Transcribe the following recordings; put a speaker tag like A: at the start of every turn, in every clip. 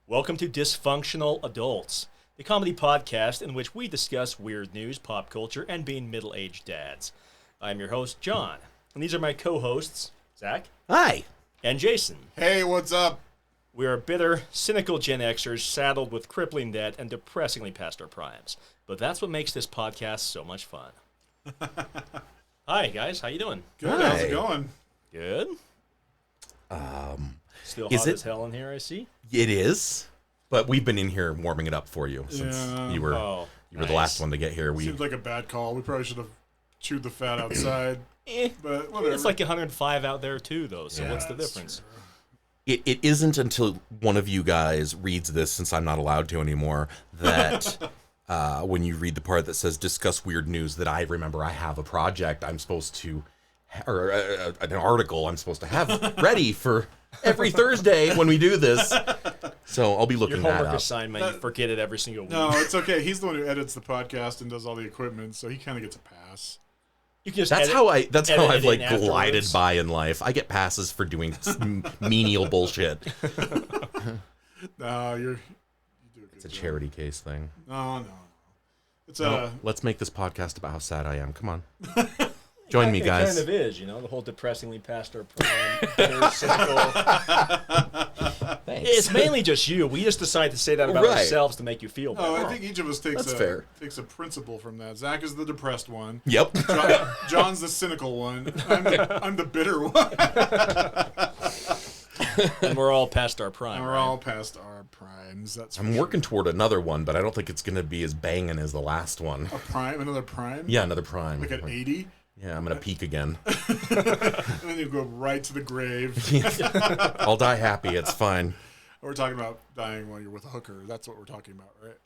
A: Welcome to Dysfunctional Adults, the comedy podcast in which we discuss weird news, pop culture, and being middle-aged dads. I'm your host, John, and these are my co-hosts, Zach.
B: Hi.
A: And Jason.
C: Hey, what's up?
A: We are bitter, cynical Gen-Xers saddled with crippling debt and depressingly past our primes. But that's what makes this podcast so much fun. Hi, guys. How you doing?
C: Good.
B: Hi.
C: How's it going?
A: Good. Still
B: is
A: hot
B: it-
A: as hell in here, I see.
B: It is, but we've been in here warming it up for you since
C: Yeah.
B: you were
A: Oh,
B: the last one to get here.
C: Seems like a bad call. We probably should have chewed the fat outside. But whatever.
A: It's like 105 out there, too, though, so what's the
C: that's
A: difference?
C: true.
B: It isn't until one of you guys reads this, since I'm not allowed to anymore, that when you read the part that says discuss weird news, that I remember I have a project I'm supposed to, or an article I'm supposed to have ready for every Thursday when we do this. So I'll be
A: Your
B: looking that
A: homework
B: up.
A: assignment, you forget it every single week.
C: No, it's okay. He's the one who edits the podcast and does all the equipment, so he kind of gets a pass.
A: You can just
B: That's
A: edit-
B: how
A: edit
B: I've
A: it
B: like
A: in
B: glided
A: afterwards.
B: by in life. I get passes for doing menial bullshit.
C: No, you do a good
B: It's a
C: job.
B: charity case thing.
C: No. It's
B: Let's make this podcast about how sad I am. Come on. Join me,
A: It
B: guys.
A: kind of is, you know, the whole depressingly past our prime, bitter, cynical.
B: Thanks.
A: It's mainly just you. We just decided to say that about
B: Right.
A: ourselves to make you feel better.
C: No, I think each of us takes
B: That's fair.
C: takes a principle from that. Zach is the depressed one.
B: Yep.
C: John's the cynical one. I'm the bitter one.
A: And we're all past our prime.
C: And we're
A: right?
C: all past our primes. That's for
B: I'm
C: sure.
B: working toward another one, but I don't think it's going to be as banging as the last one.
C: A prime, another prime.
B: Yeah, another prime.
C: Like at 80,
B: Yeah, I'm going to peak again.
C: and then you go right to the grave.
B: I'll die happy. It's fine.
C: We're talking about dying while you're with a hooker. That's what we're talking about, right?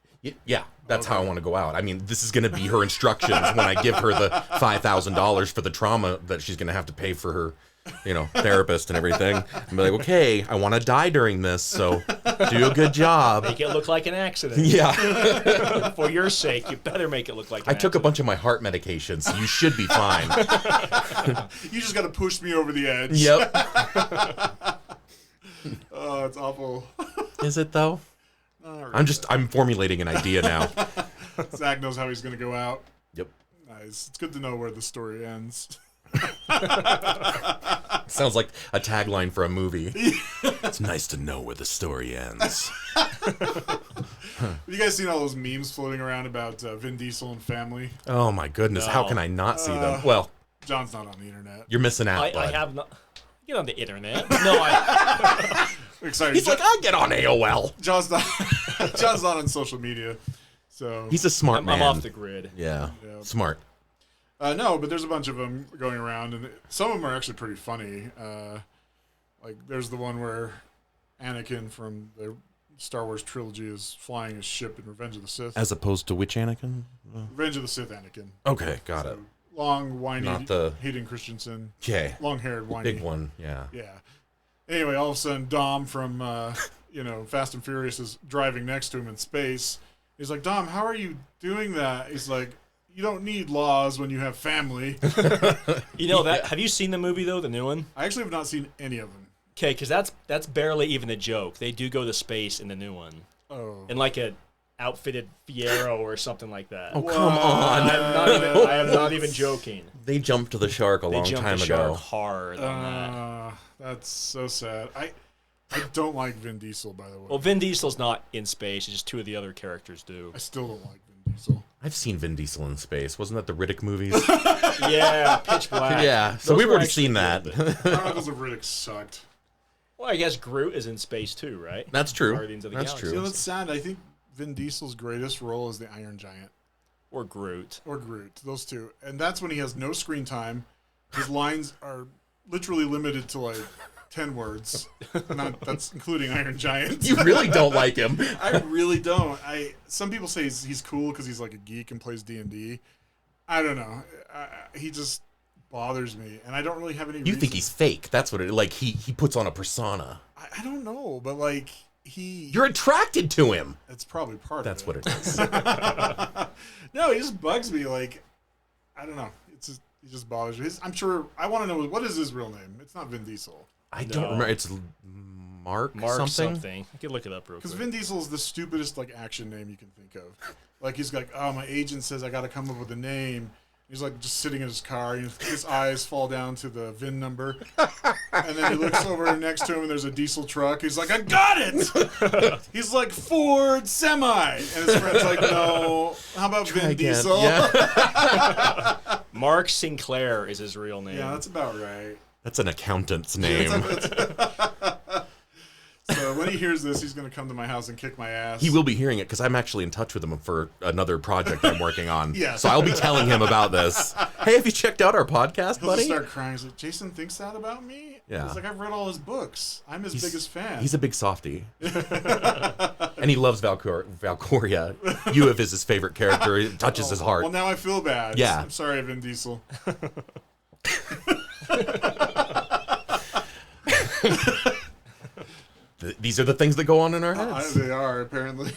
B: Yeah, that's how I want to go out. I mean, this is going to be her instructions when I give her the $5,000 for the trauma that she's going to have to pay for her, therapist and everything. I'm like, okay, I want to die during this, so do a good job.
A: Make it look like an accident.
B: Yeah.
A: For your sake, you better make it look like an
B: I took a
A: accident.
B: bunch of my heart medication, so you should be fine.
C: You just got to push me over the edge.
B: Yep.
C: Oh, it's awful.
B: Is it though?
C: Not really.
B: I'm formulating an idea now.
C: Zach knows how he's going to go out.
B: Yep.
C: Nice. It's good to know where the story ends.
B: Sounds like a tagline for a movie. It's nice to know where the story ends.
C: Have you guys seen all those memes floating around about Vin Diesel and family?
B: Oh my goodness, how
A: No.
B: can I not see them? Well,
C: John's not on the internet.
B: you're missing out,
A: I
B: bud.
A: have not. Get on the internet. No, I.
C: Excited.
B: He's like, I get on AOL.
C: John's not on social media. So
B: He's a smart
A: I'm
B: man.
A: off the grid.
B: Yeah,
C: Yeah.
B: smart.
C: no, but there's a bunch of them going around, and some of them are actually pretty funny. Like there's the one where Anakin from the Star Wars trilogy is flying his ship in Revenge of the Sith.
B: As opposed to which Anakin?
C: Revenge of the Sith Anakin.
B: Okay, got it.
C: Long, whiny,
B: Not the-
C: Hayden Christensen.
B: Okay,
C: Long-haired, whiny.
B: big one. Yeah.
C: Yeah. Anyway, all of a sudden, Dom from, Fast and Furious is driving next to him in space. He's like, Dom, how are you doing that? He's like, you don't need laws when you have family.
A: You know that? Have you seen the movie though, the new one?
C: I actually have not seen any of them.
A: Okay, because that's barely even a joke. They do go to space in the new one,
C: Oh.
A: in like a outfitted Fiero or something like that.
B: Oh, come on.
A: I am not even joking.
B: They jumped to the shark a
A: They
B: long
A: jumped
B: time
A: the shark
B: ago.
A: hard on that.
C: That's so sad. I don't like Vin Diesel, by the way.
A: Well, Vin Diesel's not in space. It's just two of the other characters do.
C: I still don't like Vin Diesel.
B: I've seen Vin Diesel in space. Wasn't that the Riddick movies?
A: Yeah, Pitch Black.
B: Yeah, so
A: Those
B: we've
A: were
B: already
A: actually
B: seen that.
A: good.
C: Chronicles of Riddick sucked.
A: Well, I guess Groot is in space too, right?
B: That's true.
A: Guardians of the
B: That's
A: Galaxy.
C: You
B: true.
C: know, that's sad. I think Vin Diesel's greatest role is the Iron Giant.
A: Or Groot.
C: Or Groot, those two. And that's when he has no screen time. His lines are literally limited to like 10 words. That's including Iron Giant.
B: You really don't like him.
C: I really don't. Some people say he's cool because he's like a geek and plays D&D. I don't know. He just bothers me, and I don't really have any.
B: You
C: reason.
B: think he's fake. That's what it like he puts on a persona.
C: I don't know, but like he.
B: You're attracted to him.
C: That's probably part
B: That's
C: of it.
B: what it is.
C: No, he just bugs me. Like, I don't know. He just bothers me. I'm sure. I want to know what is his real name. It's not Vin Diesel.
B: I don't
A: No.
B: remember. It's Mark
A: something. I can look it up real quick.
C: Because Vin Diesel is the stupidest like action name you can think of. Like he's like, oh, my agent says I got to come up with a name. He's like just sitting in his car. His eyes fall down to the VIN number, and then he looks over next to him, and there's a diesel truck. He's like, I got it. He's like, Ford Semi, and his friend's like, no. How about Vin Diesel?
B: Yeah.
A: Mark Sinclair is his real name.
C: Yeah, that's about right.
B: That's an accountant's name.
C: So when he hears this, he's going to come to my house and kick my ass.
B: He will be hearing it because I'm actually in touch with him for another project I'm working on.
C: Yes.
B: So I'll be telling him about this. Hey, have you checked out our podcast,
C: He'll
B: buddy?
C: just start crying. He's like, Jason thinks that about me?
B: Yeah.
C: He's like, I've read all his books. I'm his biggest fan.
B: He's a big softie. And he loves Valkyria. Yuiv is his favorite character. It touches his heart.
C: Well, now I feel bad.
B: Yeah.
C: I'm sorry, Vin Diesel.
B: These are the things that go on in our heads.
C: They are, apparently.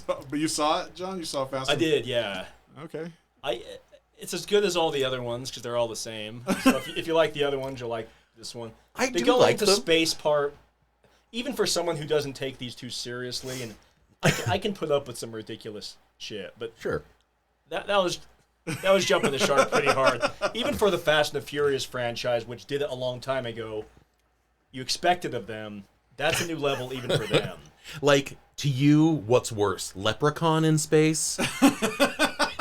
C: But you saw it, John? You saw Fast and...
A: I did, yeah.
C: Okay.
A: It's as good as all the other ones because they're all the same. So if you like the other ones, you'll like this one.
B: I
A: They
B: do
A: go
B: like
A: into
B: them.
A: space part, even for someone who doesn't take these too seriously, and I can put up with some ridiculous shit, but
B: Sure.
A: that was jumping the shark pretty hard. Even for the Fast and the Furious franchise, which did it a long time ago, you expected of them. That's a new level even for them.
B: Like, to you, what's worse? Leprechaun in space?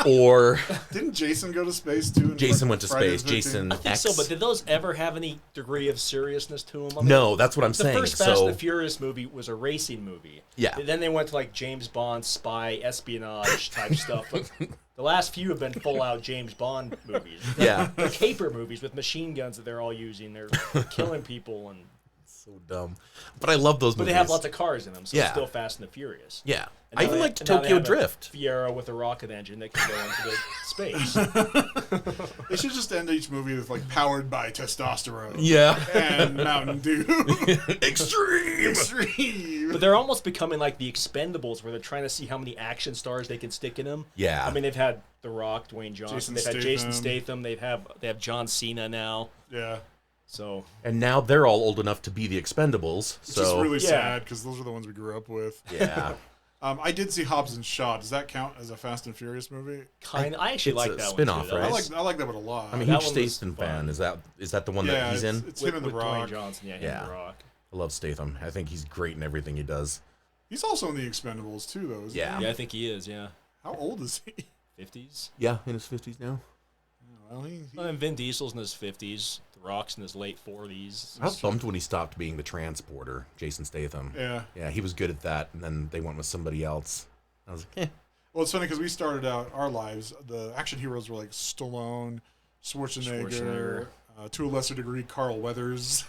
B: Or
C: Didn't Jason go to space, too? in
B: Jason went to
C: Friday
B: space.
C: the 13th?
B: Jason
A: I think
B: X?
A: so, but did those ever have any degree of seriousness to them? I mean,
B: No, that's what I'm
A: the
B: saying.
A: first Fast
B: So
A: and the Furious movie was a racing movie.
B: Yeah.
A: And then they went to like James Bond, spy, espionage type stuff. But the last few have been full-out James Bond movies.
B: yeah,
A: They're caper movies with machine guns that they're all using. They're killing people, and
B: so dumb. But I love those
A: but
B: movies.
A: they have lots of cars in them, so
B: Yeah.
A: it's still Fast and the Furious.
B: Yeah,
A: And
B: I
A: now
B: even
A: they-
B: liked
A: and now they
B: Tokyo
A: have a
B: Drift.
A: Fiero with a rocket engine that can go into the space.
C: They should just end each movie with, like, powered by testosterone.
B: Yeah,
C: And Mountain Dew.
B: extreme.
C: Extreme.
A: But they're almost becoming like the Expendables, where they're trying to see how many action stars they can stick in them.
B: Yeah.
A: I mean, they've had The Rock, Dwayne Johnson, they've had Jason
C: Statham.
A: Statham, they have John Cena now.
C: Yeah.
A: So
B: And now they're all old enough to be the Expendables.
C: It's
B: So
C: just really
A: Yeah.
C: sad, because those are the ones we grew up with.
B: yeah,
C: I did see Hobbs and Shaw. Does that count as a Fast and Furious movie?
A: I actually
B: it's
A: like
B: a
A: that
B: spin-off,
A: one too.
B: right?
C: I like that one a lot.
B: I'm a
A: That
B: huge
A: one was
B: Statham
A: fun.
B: fan. Is that the one
C: yeah,
B: that he's in?
C: It's him and The Rock.
A: Dwayne Johnson, yeah, him
B: Yeah.
A: and The Rock.
B: I love Statham. I think he's great in everything he does.
C: He's also in the Expendables too, though. Isn't
B: Yeah.
C: He?
A: Yeah, I think he is. Yeah,
C: How old is he?
A: 50s.
B: Yeah, in his 50s now.
C: Well,
A: Well, and Vin Diesel's in his 50s. The Rock's in his late 40s.
B: I was bummed when he stopped being the transporter, Jason Statham.
C: yeah.
B: Yeah, he was good at that, and then they went with somebody else. I was like, eh.
C: Well, it's funny because we started out our lives. The action heroes were like Stallone, Schwarzenegger. To a lesser degree, Carl Weathers.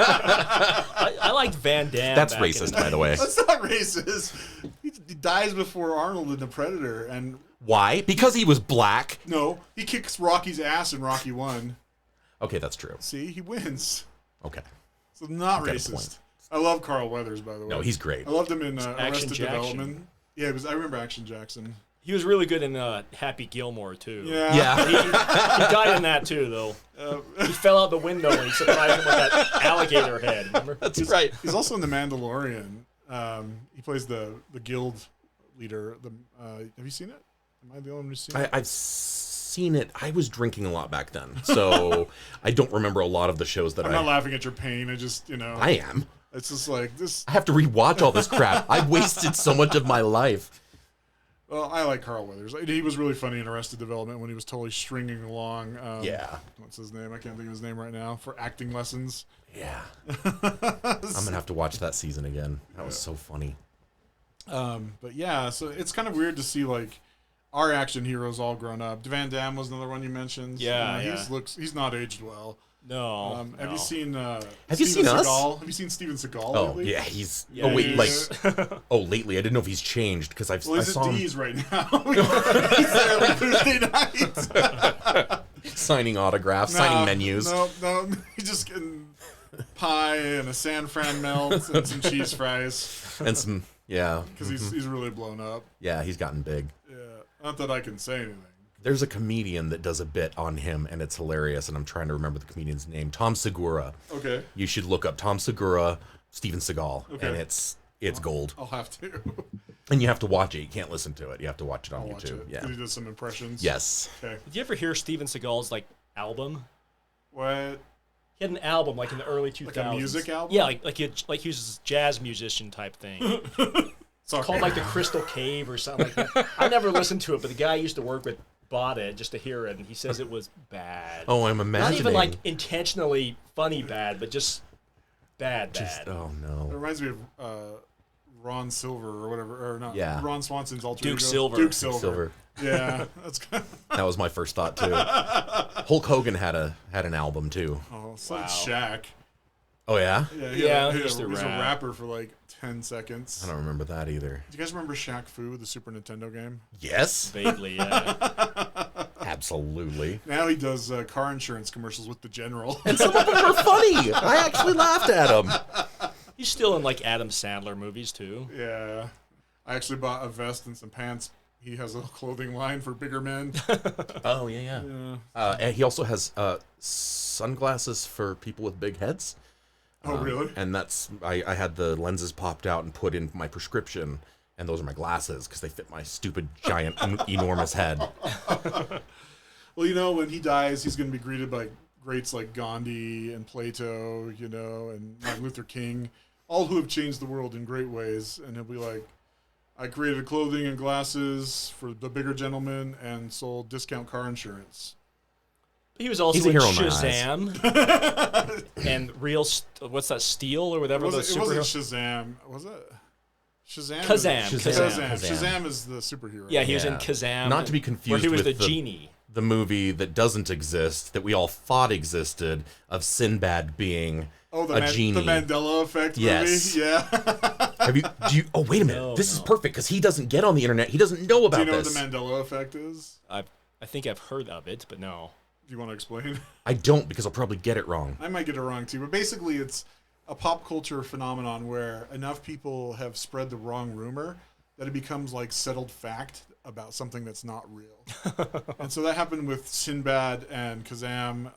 A: I liked Van Damme.
B: That's
A: back in
B: racist,
A: the
B: by the way.
C: That's not racist. He dies before Arnold in The Predator, and
B: Why? Because he was black.
C: no, he kicks Rocky's ass in Rocky 1.
B: Okay, that's true.
C: See, he wins.
B: Okay.
C: So not
B: Got a
C: racist.
B: point.
C: I love Carl Weathers, by the way.
B: No, he's great.
C: I loved him in
A: Action
C: Arrested
A: Jackson.
C: Development. Yeah, it was. I remember Action Jackson.
A: He was really good in Happy Gilmore too.
C: Yeah.
B: Yeah.
A: He died in that too, though. He fell out the window and he surprised him with that alligator head. Remember?
B: That's right.
C: He's also in The Mandalorian. He plays the guild leader. Have you seen it? Am I the only one who's seen it?
B: I've seen it. I was drinking a lot back then, so I don't remember a lot of the shows that
C: I'm not laughing at your pain. I just,
B: I am.
C: it's just like this.
B: I have to rewatch all this crap. I wasted so much of my life.
C: Well, I like Carl Weathers. He was really funny in Arrested Development when he was totally stringing along.
B: Yeah.
C: What's his name? I can't think of his name right now. For acting lessons.
B: Yeah. I'm gonna have to watch that season again. That was so funny.
C: But yeah, so it's kind of weird to see like our action heroes all grown up. Van Damme was another one you mentioned.
A: Yeah, yeah.
C: He's not aged well.
A: No.
C: Have
A: no.
C: you seen?
B: Have you
C: Steven
B: seen Us?
C: Seagal? Have you seen Steven Seagal?
B: Oh
C: lately?
B: yeah, he's.
A: Yeah,
B: oh wait,
A: he's-
B: lately I didn't know if he's changed because
C: Well,
B: I
C: he's
B: saw
C: at
B: him
C: D's right now. He's there every Thursday night.
B: signing autographs, signing menus.
C: No, he's just getting pie and a San Fran melt and some cheese fries
B: and some yeah,
C: because he's really blown up.
B: yeah, he's gotten big.
C: Yeah, not that I can say anything.
B: There's a comedian that does a bit on him, and it's hilarious. And I'm trying to remember the comedian's name. Tom Segura.
C: Okay.
B: You should look up Tom Segura. Steven Seagal, and it's gold.
C: I'll have to.
B: And you have to watch it. You can't listen to it. You have to watch it on
C: I'll watch
B: YouTube.
C: it.
B: Yeah.
C: He does some impressions.
B: Yes.
C: Okay.
A: Did you ever hear Steven Seagal's like album?
C: What?
A: He had an album like in the early 2000s.
C: Like a music album?
A: Yeah, like he was a jazz musician type thing. It's called like the Crystal Cave or something like that. I never listened to it, but the guy I used to work with bought it just to hear it, and he says it was bad.
B: Oh, I'm imagining.
A: Not even like intentionally funny bad, but just bad.
B: Oh
C: It
B: no.
C: reminds me of Ron Silver or whatever, or not.
B: Yeah.
C: Ron Swanson's alter
A: Duke
C: ego.
A: Silver.
C: Duke Silver.
B: Silver.
C: Yeah, that's good.
B: That was my first thought too. Hulk Hogan had an album too.
C: Oh, so
A: Wow.
C: did Shaq.
B: Oh yeah.
A: Yeah,
C: he
A: he used to
C: was a
A: rap.
C: rapper for like 10 seconds.
B: I don't remember that either.
C: Do you guys remember Shaq Fu, the Super Nintendo game?
B: Yes.
A: Vaguely, yeah.
B: Absolutely.
C: Now he does car insurance commercials with the General.
B: And some of them are funny. I actually laughed at them.
A: He's still in like Adam Sandler movies too.
C: Yeah. I actually bought a vest and some pants. He has a clothing line for bigger men.
B: Oh yeah. And he also has sunglasses for people with big heads.
C: Oh, really?
B: And that's I had the lenses popped out and put in my prescription, and those are my glasses because they fit my stupid giant enormous head.
C: Well, you know, when he dies, he's going to be greeted by greats like Gandhi and Plato, you know, and Martin Luther King, all who have changed the world in great ways. And he'll be like, I created clothing and glasses for the bigger gentleman and sold discount car insurance.
A: He was also
B: He's a
A: in
B: hero in my
A: Shazam and what's that, Steel or whatever the
C: It
A: superhero.
C: wasn't Shazam. Was it? Shazam.
A: Kazam.
C: Shazam is the superhero.
A: Yeah, he was in
B: Yeah.
A: Kazam.
B: Not to be
A: where
B: confused
A: he was
B: with
A: the genie.
B: the movie that doesn't exist that we all thought existed of Sinbad being a genie.
C: The Mandela Effect movie.
B: Yes.
C: Yeah.
B: Oh, wait a minute.
A: No,
B: this is
A: no.
B: perfect because he doesn't get on the internet. He doesn't know about
C: Do you know
B: this.
C: what the Mandela Effect is?
A: I think I've heard of it, but no.
C: Do you want to explain?
B: I don't because I'll probably get it wrong.
C: I might get it wrong too, but basically it's a pop culture phenomenon where enough people have spread the wrong rumor that it becomes like settled fact about something that's not real. And so that happened with Sinbad and Kazam.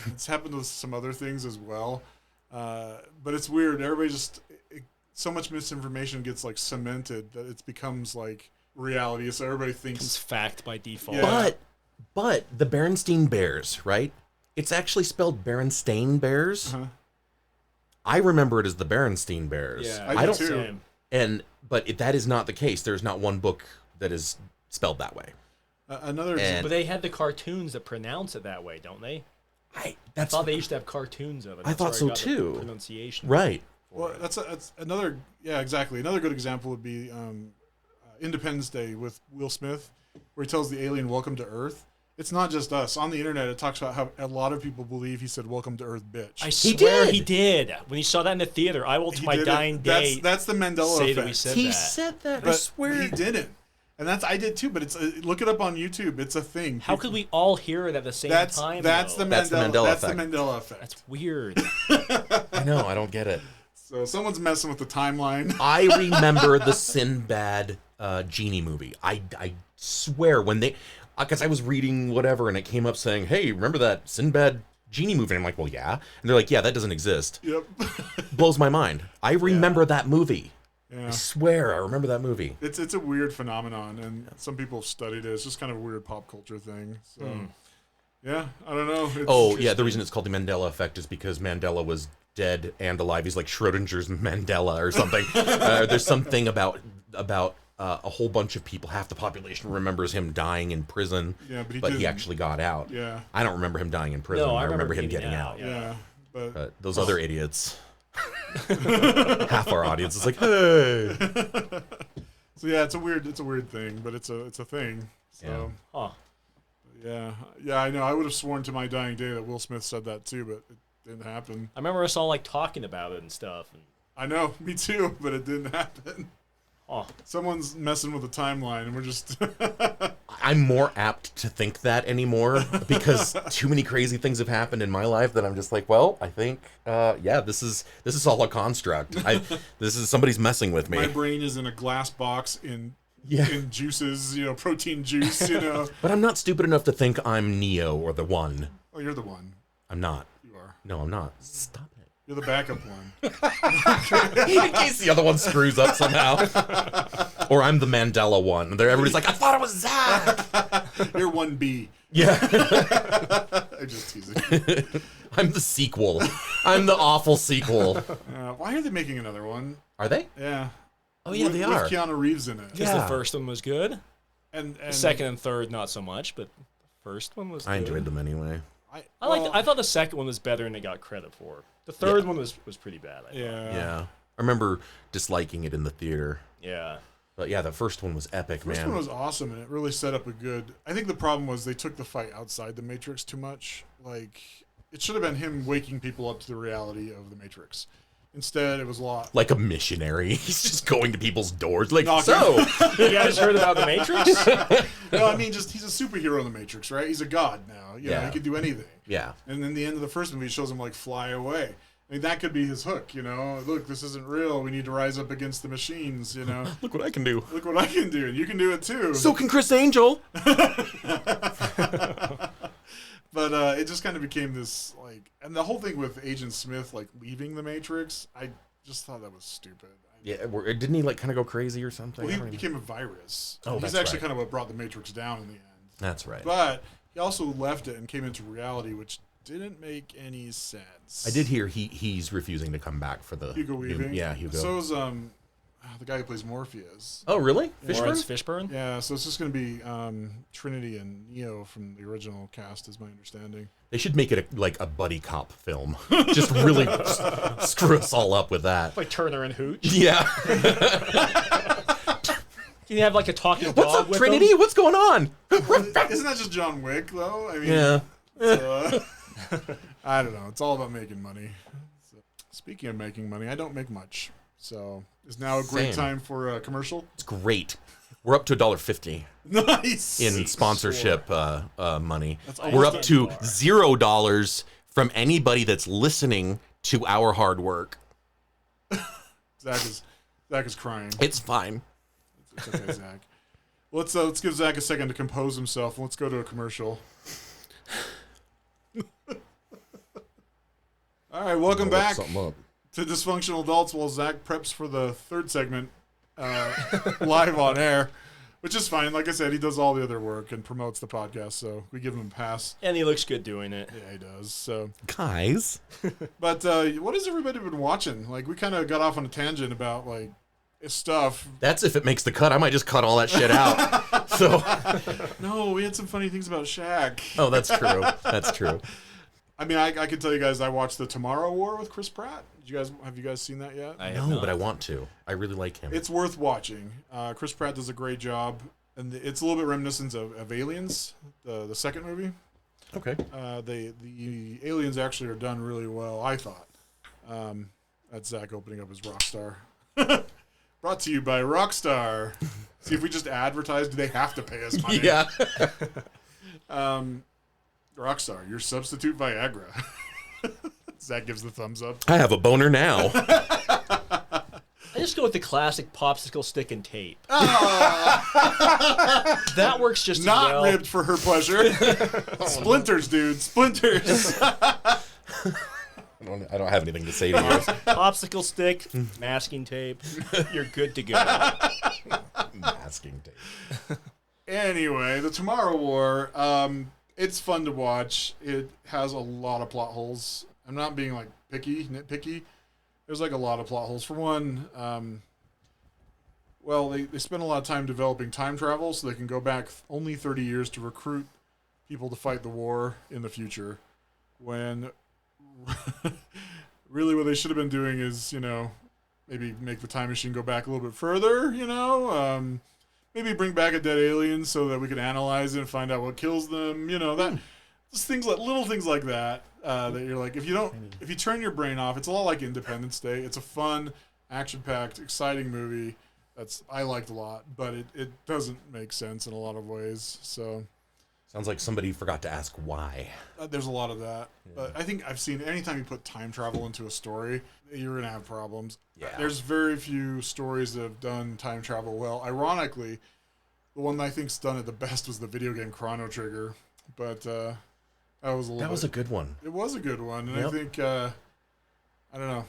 C: It's happened with some other things as well. But it's weird. Everybody so much misinformation gets like cemented that it becomes like reality. So everybody
A: It's
C: thinks,
A: fact by default.
C: Yeah.
B: But the Berenstain Bears, right? It's actually spelled Berenstain Bears.
C: Uh-huh.
B: I remember it as the Berenstain Bears.
A: Yeah,
C: I do too.
A: Same.
B: But that is not the case. There's not one book that is spelled that way.
C: another
B: And-
A: But they had the cartoons that pronounce it that way, don't they? I
B: That's
A: thought they used to have cartoons of it.
B: I
A: That's
B: thought
A: where
B: so
A: got the
B: too.
A: Pronunciation.
B: right.
C: Well, that's another, yeah, exactly. Another good example would be Independence Day with Will Smith, where he tells the alien, "Welcome to Earth." It's not just us. On the internet, it talks about how a lot of people believe he said, "Welcome to Earth, bitch."
A: I swear
B: did.
A: he did. When he saw that in the theater, I will to
C: He
A: my
C: did it.
A: dying day
C: That's the Mandela
A: say
C: effect.
A: that we said
B: He
A: that.
B: said that. I
C: But
B: swear.
C: he didn't, and I did too. But it's look it up on YouTube. It's a thing.
A: How could we all hear it at the same time?
C: That's
A: though?
C: the
B: That's the
C: Mandela.
B: Mandela
C: That's the
B: effect.
C: Mandela effect.
A: That's weird.
B: I know. I don't get it.
C: So someone's messing with the timeline.
B: I remember the Sinbad genie movie. I swear when they, because I was reading whatever and it came up saying, "Hey, remember that Sinbad genie movie?" And I'm like, "Well, yeah." And they're like, "Yeah, that doesn't exist."
C: Yep.
B: Blows my mind. I remember that movie.
C: Yeah.
B: I swear, I remember that movie.
C: It's a weird phenomenon, and some people have studied it. It's just kind of a weird pop culture thing. So, yeah, I don't know. It's
B: Oh, yeah, the reason it's called the Mandela effect is because Mandela was dead and alive. He's like Schrodinger's Mandela or something. There's something about a whole bunch of people, half the population remembers him dying in prison,
C: Yeah, but he
B: he
C: didn't.
B: actually got out.
C: Yeah,
B: I don't remember him dying in prison.
A: No,
B: I remember him getting out.
C: yeah, but
B: But those other idiots, half our audience is like, "Hey."
C: so yeah, it's a weird thing, but it's a thing. So
A: Huh.
C: yeah, I know. I would have sworn to my dying day that Will Smith said that too, but it didn't happen.
A: I remember us all like talking about it and stuff. And,
C: I know, me too, but it didn't happen.
A: oh,
C: Someone's messing with the timeline, and we're just
B: I'm more apt to think that anymore because too many crazy things have happened in my life that I'm just like, well, I think, yeah, this is all a construct. This is somebody's messing with me.
C: my brain is in a glass box in
B: Yeah.
C: in juices, protein juice,
B: But I'm not stupid enough to think I'm Neo or the One.
C: Oh, you're the one.
B: I'm not.
C: You are.
B: No, I'm not. Stop it.
C: You're the backup one.
B: In case the other one screws up somehow. Or I'm the Mandela one. Everybody's like, I thought it was Zach.
C: You're 1B.
B: Yeah.
C: I'm just teasing.
B: I'm the sequel. I'm the awful sequel.
C: Why are they making another one?
B: Are they?
C: Yeah.
B: Oh, yeah, they are.
C: With Keanu Reeves in it.
A: Because the first one was good.
C: And
A: The second and third, not so much, but the first one was good.
B: I enjoyed them anyway.
A: I thought the second one was better than they got credit for. The third one was pretty bad, I thought.
B: Yeah. I remember disliking it in the theater.
A: Yeah.
B: But yeah, the first one was epic,
C: The first
B: man.
C: one was awesome, and it really set up a good... I think the problem was they took the fight outside the Matrix too much. Like, it should have been him waking people up to the reality of the Matrix. Instead, it was a lot...
B: Like a missionary. He's just going to people's doors. Like,
C: Knocking.
B: so...
A: You guys heard about the Matrix?
C: No, I mean, just he's a superhero in the Matrix, right? He's a god now. You know, he can do anything.
B: Yeah.
C: And then the end of the first movie shows him, like, fly away. I mean, that could be his hook, you know? Look, this isn't real. We need to rise up against the machines, you know?
B: Look what I can do.
C: Look what I can do. And you can do it, too.
B: So can Chris Angel.
C: But it just kind of became this, like... And the whole thing with Agent Smith, like, leaving the Matrix, I just thought that was stupid.
B: Yeah, didn't he, like, kind of go crazy or something?
C: Well, he became a virus.
B: Oh,
C: He's
B: that's
C: actually
B: right.
C: kind of what brought the Matrix down in the end.
B: That's right.
C: But he also left it and came into reality, which didn't make any sense.
B: I did hear he's refusing to come back for the...
C: Hugo Weaving.
B: Yeah, Hugo.
C: So is the guy who plays Morpheus.
B: Oh, really?
A: Lawrence
B: Fishburne?
A: Fishburne?
C: Yeah, so it's just going to be Trinity and Neo from the original cast, is my understanding.
B: They should make it like a buddy cop film. Just really screw us all up with that.
A: Like Turner and Hooch?
B: Yeah.
A: Can you have like a talking dog
B: What's up,
A: with
B: Trinity?
A: them?
B: What's going on?
C: Isn't that just John Wick, though? I mean,
B: Yeah.
C: I don't know. It's all about making money. So, speaking of making money, I don't make much. So is now a great
B: Same.
C: time for a commercial?
B: It's great. We're up to $1.50
C: Nice.
B: in sponsorship money.
C: almost
B: We're up
A: getting
B: to
A: far.
B: $0 from anybody that's listening to our hard work.
C: Zach is crying.
B: It's fine.
C: It's okay, Zach. Let's give Zach a second to compose himself. Let's go to a commercial. All right, welcome back
B: Something up.
C: to Dysfunctional Adults while Zach preps for the third segment live on air, which is fine. Like I said, he does all the other work and promotes the podcast, so we give him a pass.
A: And he looks good doing it.
C: Yeah, he does. So,
B: Guys.
C: but what has everybody been watching? Like, we kind of got off on a tangent about like stuff.
B: That's if it makes the cut. I might just cut all that shit out. So.
C: No, we had some funny things about Shaq.
B: Oh, that's true. That's true.
C: I mean, I can tell you guys, I watched the Tomorrow War with Chris Pratt. Have you guys seen that yet?
A: I have
B: No,
A: not.
B: but I want to. I really like him.
C: It's worth watching. Chris Pratt does a great job, and it's a little bit reminiscent of Aliens, the second movie.
B: Okay.
C: The aliens actually are done really well, I thought. That's Zach opening up his Rockstar. Brought to you by Rockstar. See, if we just advertise, do they have to pay us money?
B: Yeah.
C: Rockstar, your substitute Viagra. Zach gives the thumbs up.
B: I have a boner now.
A: I just go with the classic popsicle stick and tape.
C: Oh,
A: That works just as
C: not
A: well.
C: ribbed for her pleasure. Splinters, dude. Splinters.
B: I don't have anything to say to you.
A: Popsicle stick, masking tape. You're good to go.
B: Masking tape.
C: Anyway, the Tomorrow War, it's fun to watch. It has a lot of plot holes. I'm not being like nitpicky. There's like a lot of plot holes. For one, they spend a lot of time developing time travel so they can go back only 30 years to recruit people to fight the war in the future. When really what they should have been doing is, maybe make the time machine go back a little bit further, maybe bring back a dead alien so that we can analyze it and find out what kills them. That just little things like that. That you're like, if you turn your brain off, it's a lot like Independence Day. It's a fun, action-packed, exciting movie I liked a lot, but it doesn't make sense in a lot of ways. So
B: Sounds like somebody forgot to ask why.
C: there's a lot of that.
B: Yeah.
C: But I think I've seen anytime you put time travel into a story, you're gonna have problems.
B: Yeah.
C: There's very few stories that have done time travel well. Ironically, the one that I think's done it the best was the video game Chrono Trigger, but that was a
B: That was a good one.
C: It was a good one, and
B: Yep.
C: I think I don't know.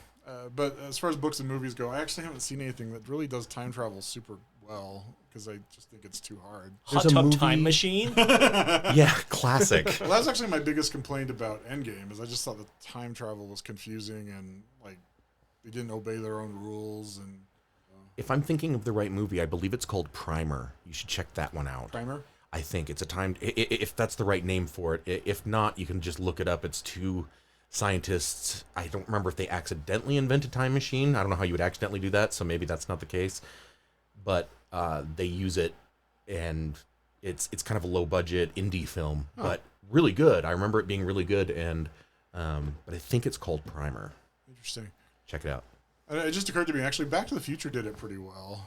C: But as far as books and movies go, I actually haven't seen anything that really does time travel super well because I just think it's too hard.
A: Hot
B: There's a
A: Tub
B: movie-
A: Time Machine.
B: Yeah, classic.
C: Well, that's actually my biggest complaint about Endgame is I just thought the time travel was confusing and like they didn't obey their own rules. And
B: If I'm thinking of the right movie, I believe it's called Primer. You should check that one out.
C: Primer.
B: I think it's a time, if that's the right name for it. If not, you can just look it up. It's two scientists. I don't remember if they accidentally invented time machine. I don't know how you would accidentally do that, so maybe that's not the case. But they use it, and it's kind of a low budget indie film, but really good. I remember it being really good, and but I think it's called Primer.
C: Interesting.
B: Check it out.
C: It just occurred to me actually, Back to the Future did it pretty well.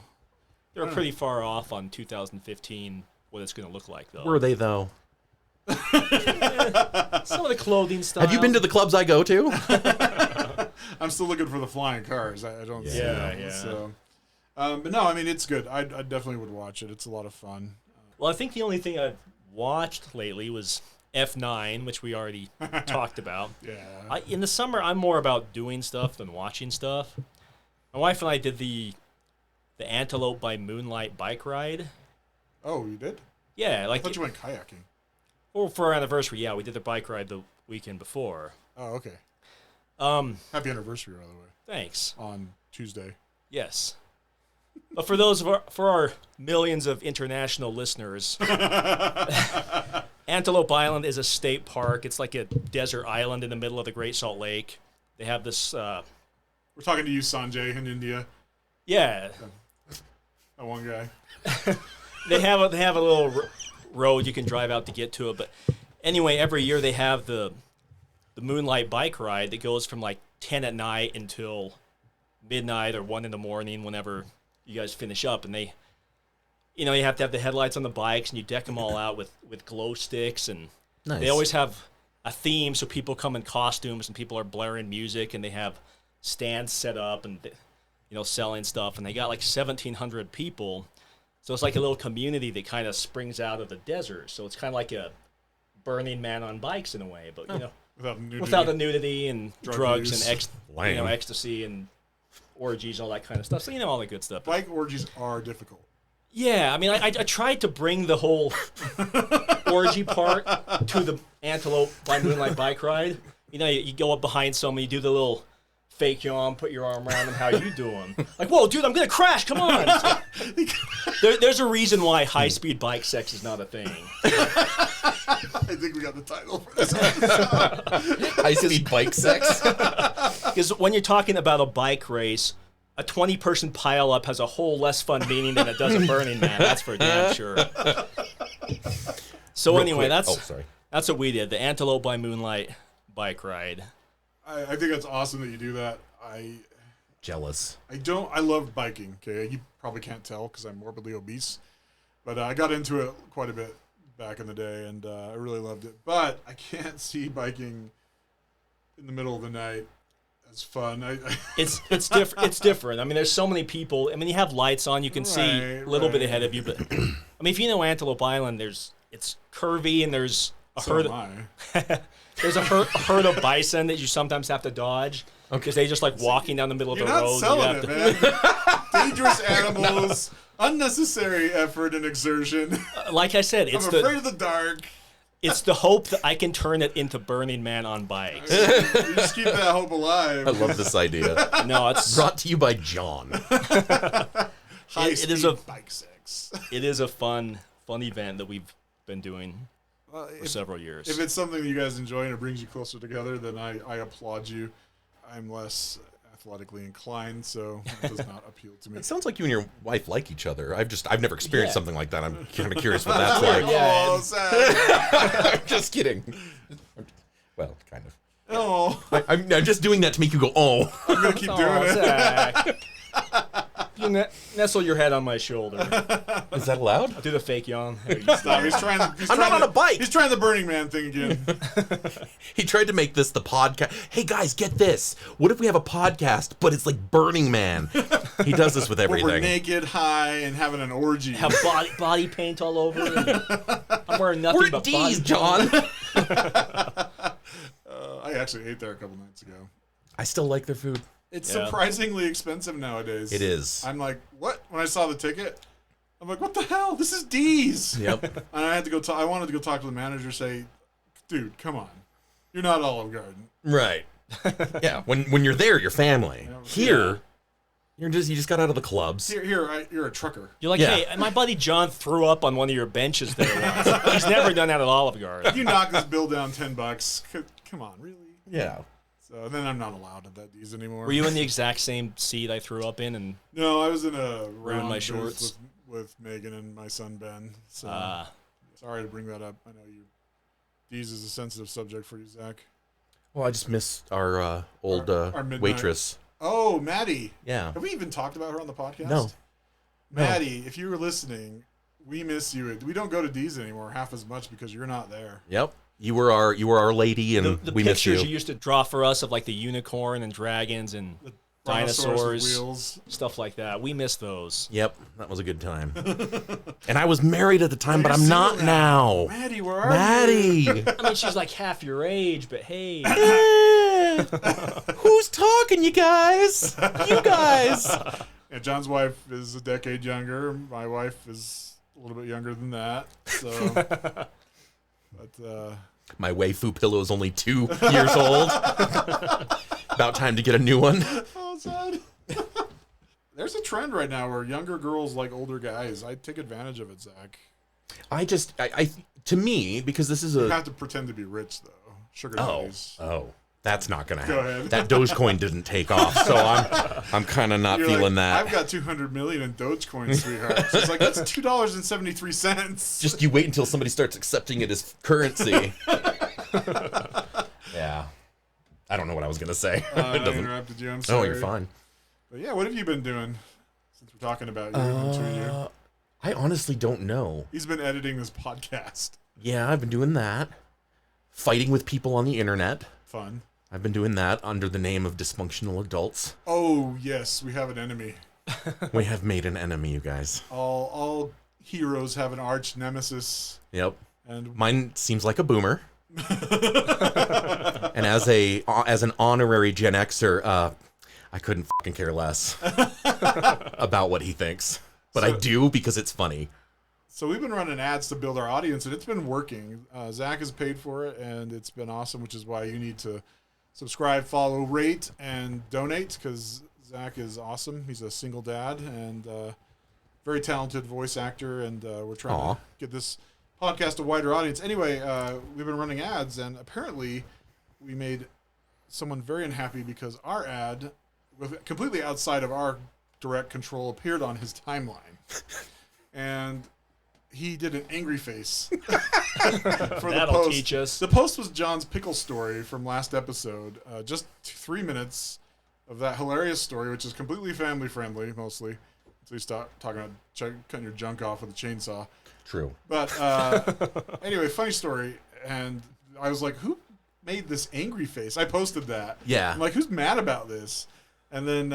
A: They're pretty far off on 2015. What it's going to look like, though.
B: Were they though?
A: Some of the clothing styles.
B: Have you been to the clubs I go to?
C: I'm still looking for the flying cars. I don't see
A: Yeah,
C: them.
A: yeah.
C: So, but no, I mean it's good. I definitely would watch it. It's a lot of fun.
A: Well, I think the only thing I've watched lately was F9, which we already talked about.
C: Yeah.
A: In the summer, I'm more about doing stuff than watching stuff. My wife and I did the Antelope by Moonlight bike ride.
C: Oh, you did?
A: Yeah,
C: I
A: like
C: thought you went kayaking.
A: well, for our anniversary, yeah, we did the bike ride the weekend before.
C: Oh, okay.
A: Happy
C: Happy anniversary, by the way,
A: Thanks.
C: on Tuesday.
A: Yes. But for those for our millions of international listeners, Antelope Island is a state park. It's like a desert island in the middle of the Great Salt Lake. They have this.
C: We're talking to you, Sanjay, in India.
A: Yeah,
C: That one guy.
A: they have a little road you can drive out to get to it. But anyway, every year they have the Moonlight bike ride that goes from like 10 at night until midnight or 1 in the morning, whenever you guys finish up. And they, you have to have the headlights on the bikes, and you deck them all out with glow sticks, and
B: Nice.
A: they always have a theme, so people come in costumes and people are blaring music, and they have stands set up and selling stuff, and they got like 1,700 people. So it's like a little community that kind of springs out of the desert. So it's kind of like a Burning Man on bikes in a way, but without the nudity and drugs
C: use.
A: and
B: Lame.
A: ecstasy and orgies, all that kind of stuff. So all the good stuff.
C: Bike orgies are difficult.
A: Yeah, I mean, I tried to bring the whole orgy part to the Antelope by Moonlight bike ride. You go up behind someone, you do the little fake yawn, put your arm around them. How you doing? Like, whoa, dude, I'm gonna crash. Come on. There's a reason why high-speed bike sex is not a thing.
C: I think we got the title for this episode.
B: High-speed bike sex.
A: Because when you're talking about a bike race, a 20-person pileup has a whole less fun meaning than it does a Burning Man. That's for damn sure. So
B: Real
A: anyway,
B: quick.
A: that's what we did. The Antelope by Moonlight bike ride.
C: I think that's awesome that you do that.
B: Jealous.
C: I love biking. Okay, you probably can't tell because I'm morbidly obese, but I got into it quite a bit back in the day, and I really loved it. But I can't see biking in the middle of the night as fun.
A: It's different. It's different. I mean, there's so many people. I mean, you have lights on. You can see a little bit ahead of you. But I mean, if you know Antelope Island, it's curvy, and there's a herd. There's a herd of bison that you sometimes have to dodge because they just like walking down the middle of the road.
C: You're not selling it, man. Dangerous animals, unnecessary effort and exertion.
A: Like I said,
C: I'm afraid of the dark.
A: It's the hope that I can turn it into Burning Man on bikes.
C: You just keep that hope alive.
B: I love this idea.
A: No, it's
B: Brought to you by John.
C: High-speed bike sex.
A: It is a fun event that we've been doing for several years.
C: If it's something that you guys enjoy and it brings you closer together, then I applaud you. I'm less athletically inclined, so it does not appeal to me.
B: It sounds like you and your wife like each other. I've never experienced
A: Yeah.
B: something like that. I'm kind of curious what that's like.
A: Yeah.
C: Oh, sad.
B: I'm just kidding. Well, kind of.
C: Oh,
B: I'm just doing that to make you go, oh.
C: I'm going to keep doing it.
A: Zach. You nestle your head on my shoulder.
B: Is that allowed?
A: I'll do the fake yawn.
C: Stop. I'm
B: not on a bike.
C: He's trying the Burning Man thing again.
B: He tried to make this the podcast. Hey, guys, get this. What if we have a podcast, but it's like Burning Man? He does this with
C: Where
B: everything.
C: we're naked, high, and having an orgy.
A: Have body paint all over. I'm wearing nothing
B: We're
A: but
B: D's,
A: body
B: John.
C: I actually ate there a couple nights ago.
B: I still like their food.
C: It's surprisingly expensive nowadays.
B: It is.
C: I'm like, what? When I saw the ticket, I'm like, what the hell? This is D's.
B: Yep.
C: And I had to go. I wanted to go talk to the manager. Say, dude, come on, you're not Olive Garden.
B: Right. Yeah. When you're there, you're family. Here, you just got out of the clubs.
C: You're a trucker.
A: You're like, hey, my buddy John threw up on one of your benches there once. He's never done that at Olive Garden.
C: You knock this bill down $10. Come on, really?
B: Yeah.
C: So then I'm not allowed at that D's anymore.
A: Were you in the exact same seat I threw up in? And
C: no, I was in a round
A: my
C: booth
A: shorts
C: with Megan and my son Ben. So sorry to bring that up. I know D's is a sensitive subject for you, Zach.
B: Well, I just miss our old
C: our
B: waitress.
C: Oh, Maddie.
B: Yeah.
C: Have we even talked about her on the podcast?
B: No.
C: Maddie, if you were listening, we miss you. We don't go to D's anymore half as much because you're not there.
B: Yep. You were our lady, and
A: the
B: we miss you.
A: pictures you used to draw for us of like the unicorn and dragons and dinosaurs,
C: wheels,
A: stuff like that. We miss those.
B: Yep, that was a good time. And I was married at the time, but I'm not now.
C: Maddie, where are you?
A: I mean, she's like half your age, but hey.
B: Who's talking, you guys? You guys.
C: Yeah, John's wife is a decade younger. My wife is a little bit younger than that. So, but
B: my waifu pillow is only 2 years old. About time to get a new one.
C: Oh, sad. There's a trend right now where younger girls like older guys. I take advantage of it, Zach.
B: I to me, because this is
C: You have to pretend to be rich, though. Sugar daddies.
B: Oh, that's not gonna
C: Go
B: happen.
C: ahead.
B: That Dogecoin didn't take off, so I'm kind of not
C: You're
B: feeling
C: like,
B: that.
C: I've got 200 million in Dogecoin, sweetheart. She's like, that's $2.73.
B: Just you wait until somebody starts accepting it as currency. Yeah. I don't know what I was going to say.
C: I interrupted you. I'm sorry.
B: Oh, you're fine.
C: But yeah, what have you been doing since we're talking about you?
B: I honestly don't know.
C: He's been editing this podcast.
B: Yeah, I've been doing that. Fighting with people on the internet.
C: Fun.
B: I've been doing that under the name of Dysfunctional Adults.
C: Oh, yes, we have an enemy.
B: We have made an enemy, you guys.
C: All heroes have an arch nemesis.
B: Yep.
C: And
B: mine seems like a boomer. And as an honorary Gen-Xer, I couldn't fucking care less about what he thinks. But I do because it's funny.
C: So we've been running ads to build our audience, and it's been working. Zach has paid for it, and it's been awesome, which is why you need to subscribe, follow, rate, and donate, because Zach is awesome. He's a single dad and very talented voice actor, and we're trying to get this podcast a wider audience. Anyway, we've been running ads, and apparently we made someone very unhappy because our ad, completely outside of our direct control, appeared on his timeline. And he did an angry face for the post.
A: Teach us.
C: The post was John's pickle story from last episode. Just 3 minutes of that hilarious story, which is completely family friendly, mostly. So you stop talking about cutting your junk off with a chainsaw.
B: True.
C: But anyway, funny story. And I was like, who made this angry face? I posted that.
B: Yeah.
C: I'm like, who's mad about this? And then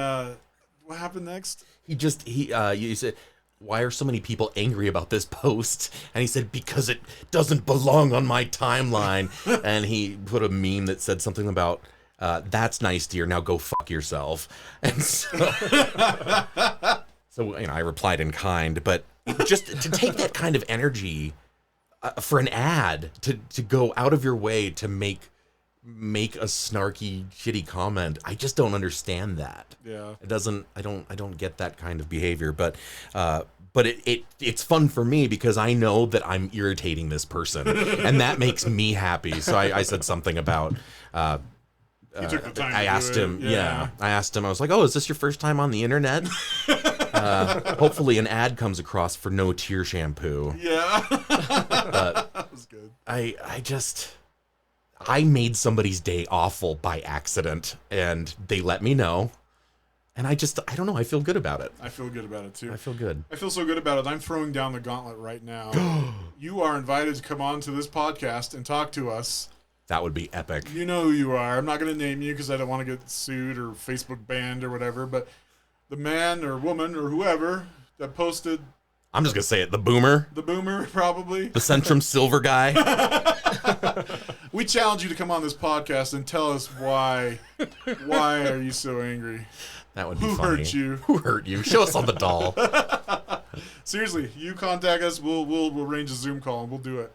C: what happened next?
B: You said, why are so many people angry about this post? And he said, because it doesn't belong on my timeline. And he put a meme that said something about, that's nice, dear, now go fuck yourself. And so, I replied in kind, but just to take that kind of energy for an ad, to go out of your way to make a snarky, shitty comment, I just don't understand that.
C: Yeah.
B: I don't get that kind of behavior, but it's fun for me because I know that I'm irritating this person, and that makes me happy. So I said something about.
C: He took the time
B: I
C: to
B: asked
C: do it.
B: him. Yeah, I asked him. I was like, "Oh, is this your first time on the internet?" Hopefully, an ad comes across for no tear shampoo.
C: Yeah. That was good.
B: I made somebody's day awful by accident, and they let me know. And I don't know. I feel good about it.
C: I feel good about it, too.
B: I feel good.
C: I feel so good about it. I'm throwing down the gauntlet right now. You are invited to come on to this podcast and talk to us.
B: That would be epic.
C: You know who you are. I'm not going to name you because I don't want to get sued or Facebook banned or whatever, but the man or woman or whoever that posted...
B: I'm just going to say it. The boomer.
C: The boomer, probably.
B: The Centrum Silver guy.
C: We challenge you to come on this podcast and tell us why. Why are you so angry?
B: That would be
C: Who
B: funny.
C: hurt you?
B: Who hurt you? Show us on the doll.
C: Seriously, you contact us. We'll arrange a Zoom call and we'll do it.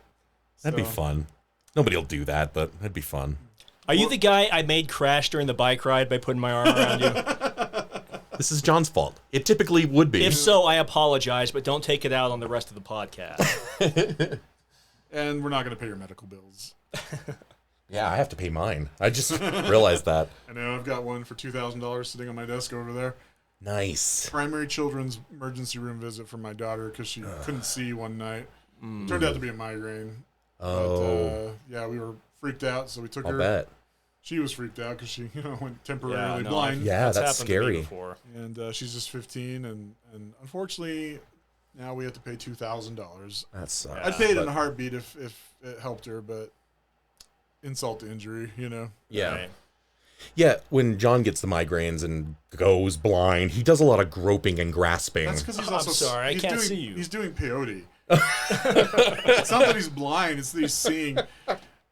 B: That'd be
C: So,
B: fun. Nobody will do that, but that'd be fun.
A: Are you the guy I made crash during the bike ride by putting my arm around you?
B: This is John's fault. It typically would be.
A: If so, I apologize, but don't take it out on the rest of the podcast.
C: And we're not going to pay your medical bills.
B: Yeah, I have to pay mine. I just realized that.
C: I know I've got one for $2,000 sitting on my desk over there.
B: Nice.
C: Primary children's emergency room visit for my daughter because she couldn't see one night. Turned out to be a migraine.
B: Oh.
C: But, yeah, we were freaked out, so we took
B: I'll
C: her.
B: bet.
C: She was freaked out because she, went temporarily blind.
B: Yeah, that's
A: happened to me
B: scary.
A: before.
C: And she's just 15, and unfortunately, now we have to pay $2,000.
B: That sucks.
C: I'd pay it in
B: but-
C: a heartbeat if it helped her, but insult to injury,
B: Yeah.
A: Right.
B: Yeah, when John gets the migraines and goes blind, he does a lot of groping and grasping.
C: That's because he's
A: I'm
C: also
A: sorry, I
C: he's
A: can't
C: doing,
A: see you.
C: He's doing peyote. It's not that he's blind; it's that he's seeing.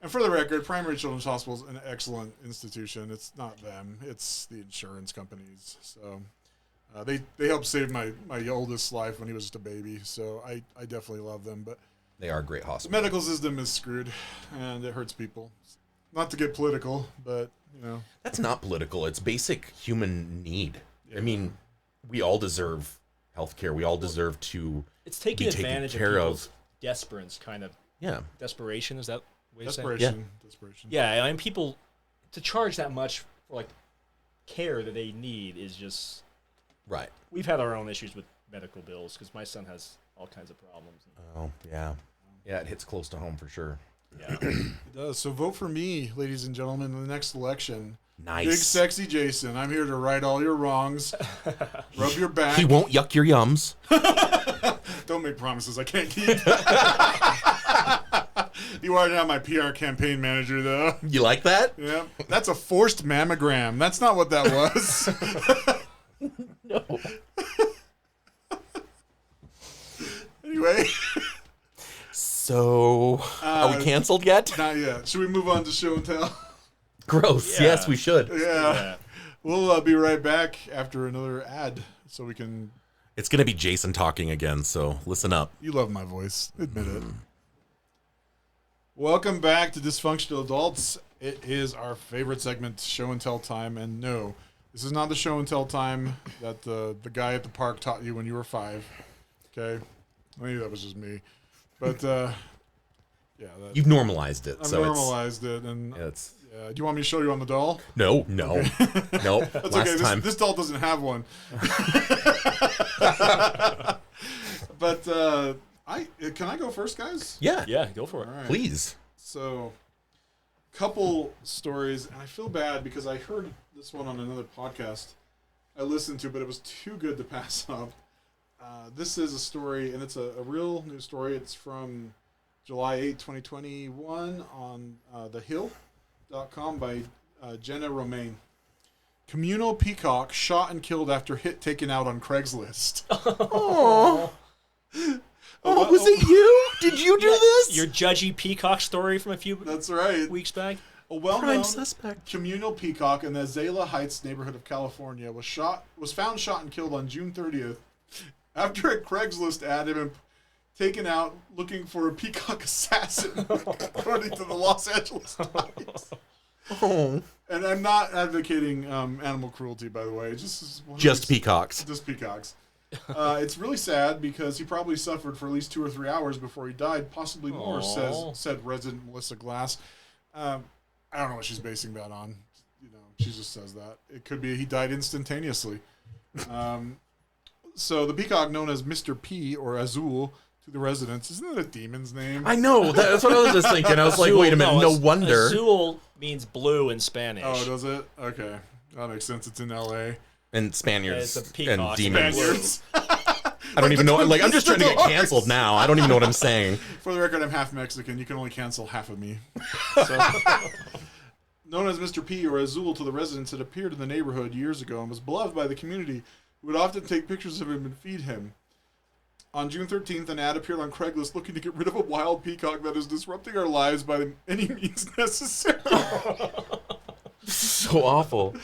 C: And for the record, Primary Children's Hospital is an excellent institution. It's not them; it's the insurance companies. So they helped save my oldest life when he was just a baby. So I definitely love them. But
B: They are great
C: the
B: hospitals.
C: medical system is screwed, and it hurts people. Not to get political, but
B: That's not political. It's basic human need. I mean, we all deserve health care. We all deserve to
A: It's taking
B: be taken
A: advantage of
B: care
A: people's
B: of.
A: desperance, kind of
B: Yeah.
A: desperation. Is that what you're saying?
C: desperation.
A: Yeah, I mean, people to charge that much for like care that they need is just.
B: Right.
A: We've had our own issues with medical bills because my son has all kinds of problems.
B: Oh, yeah. Yeah, it hits close to home for sure.
A: Yeah.
C: It does. So vote for me, ladies and gentlemen, in the next election.
B: Nice.
C: Big sexy Jason. I'm here to right all your wrongs. Rub your back.
B: He won't yuck your yums.
C: Don't make promises I can't keep. You are now my PR campaign manager, though.
B: You like that?
C: Yeah, that's a forced mammogram. That's not what that was.
B: No.
C: Anyway,
B: So, are we canceled yet?
C: not yet. Should we move on to show and tell?
B: Gross.
A: Yeah.
B: Yes, we should.
C: Yeah. We'll be right back after another ad so we can.
B: It's going to be Jason talking again, so listen up.
C: You love my voice. Admit it. Welcome back to Dysfunctional Adults. It is our favorite segment, show and tell time. And no, this is not the show and tell time that the guy at the park taught you when you were 5. Okay? Maybe that was just me. But, yeah.
B: You've normalized it.
C: I've
B: so
C: normalized it. And
B: It's
C: do you want me to show you on the doll?
B: no. No.
C: That's
B: Last
C: okay.
B: time.
C: This doll doesn't have one. But can I go first, guys?
B: Yeah.
A: Yeah, go for it.
C: All right.
B: Please.
C: So, couple stories, and I feel bad because I heard this one on another podcast I listened to, but it was too good to pass up. This is a story, and it's a real news story. It's from July 8, 2021 on thehill.com by Jenna Romaine. Communal peacock shot and killed after hit taken out on Craigslist.
B: Oh, was it you? Did you do this?
A: Your judgy peacock story from a few
C: That's right.
A: weeks back.
C: A well-known
B: prime suspect.
C: communal peacock in the Azalea Heights neighborhood of California was found shot and killed on June 30th after a Craigslist ad had been taken out looking for a peacock assassin, according to the Los Angeles Times.
B: Oh.
C: And I'm not advocating animal cruelty, by the way.
B: Just peacocks.
C: Just peacocks. It's really sad because he probably suffered for at least 2 or 3 hours before he died, possibly more,
A: Aw.
C: said resident Melissa Glass. I don't know what she's basing that on. She just says that. It could be he died instantaneously. So the peacock, known as Mr. P or Azul to the residents, isn't that a demon's name?
B: I know. That's what I was just thinking. I was like, wait a minute. No wonder.
A: Azul means blue in Spanish.
C: Oh, does it? Okay. That makes sense. It's in L.A.
B: And Spaniards
A: Yeah, it's a peacock.
B: and demons.
C: Spaniards.
B: I don't even know. Like, I'm just trying to get canceled now. I don't even know what I'm saying.
C: For the record, I'm half Mexican. You can only cancel half of me. So, known as Mr. P or Azul to the residents, had appeared in the neighborhood years ago and was beloved by the community, who would often take pictures of him and feed him. On June 13th, an ad appeared on Craigslist looking to get rid of a wild peacock that is disrupting our lives by any means necessary.
B: So awful.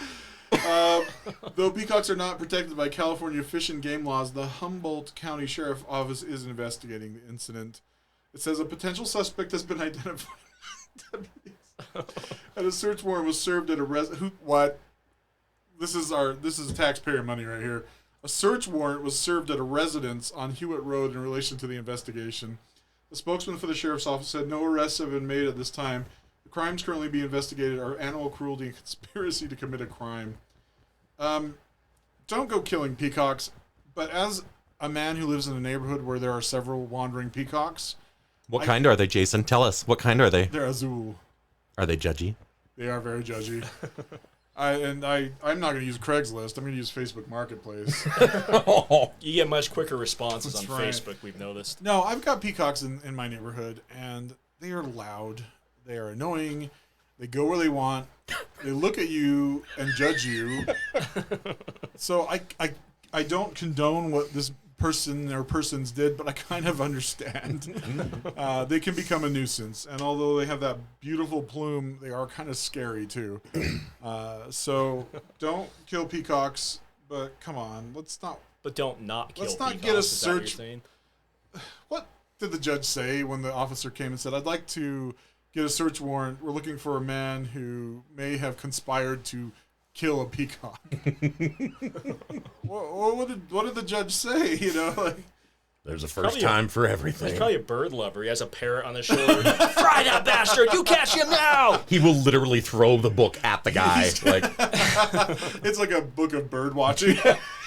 C: Though peacocks are not protected by California Fish and Game laws, the Humboldt County Sheriff Office is investigating the incident. It says a potential suspect has been identified. And a search warrant was served at a what? This is taxpayer money right here. A search warrant was served at a residence on Hewitt Road in relation to the investigation. The spokesman for the sheriff's office said no arrests have been made at this time. The crimes currently being investigated are animal cruelty and conspiracy to commit a crime. Don't go killing peacocks, but as a man who lives in a neighborhood where there are several wandering peacocks...
B: What kind are they, Jason? Tell us. What kind are they?
C: They're azul.
B: Are they judgy?
C: They are very judgy. I'm not going to use Craigslist. I'm going to use Facebook Marketplace.
A: You get much quicker responses
C: That's
A: on
C: right.
A: Facebook, we've noticed.
C: No, I've got peacocks in my neighborhood, and they are loud. They are annoying. They go where they want. They look at you and judge you. So I don't condone what this person or persons did, but I kind of understand. They can become a nuisance, and although they have that beautiful plume, they are kind of scary too. So don't kill peacocks, but come on, let's not.
A: But don't not kill
C: Let's not
A: peacocks,
C: get a
A: is that what you're
C: search-
A: saying?
C: What did the judge say when the officer came and said, "I'd like to get a search warrant. We're looking for a man who may have conspired to kill a peacock." What did the judge say? You know, like,
B: There's a
A: Probably
B: first time for
A: He's
B: everything.
A: probably a bird lover. He has a parrot on his shoulder. Fry that bastard! You catch him now!
B: He will literally throw the book at the guy. Like,
C: it's like a book of bird watching.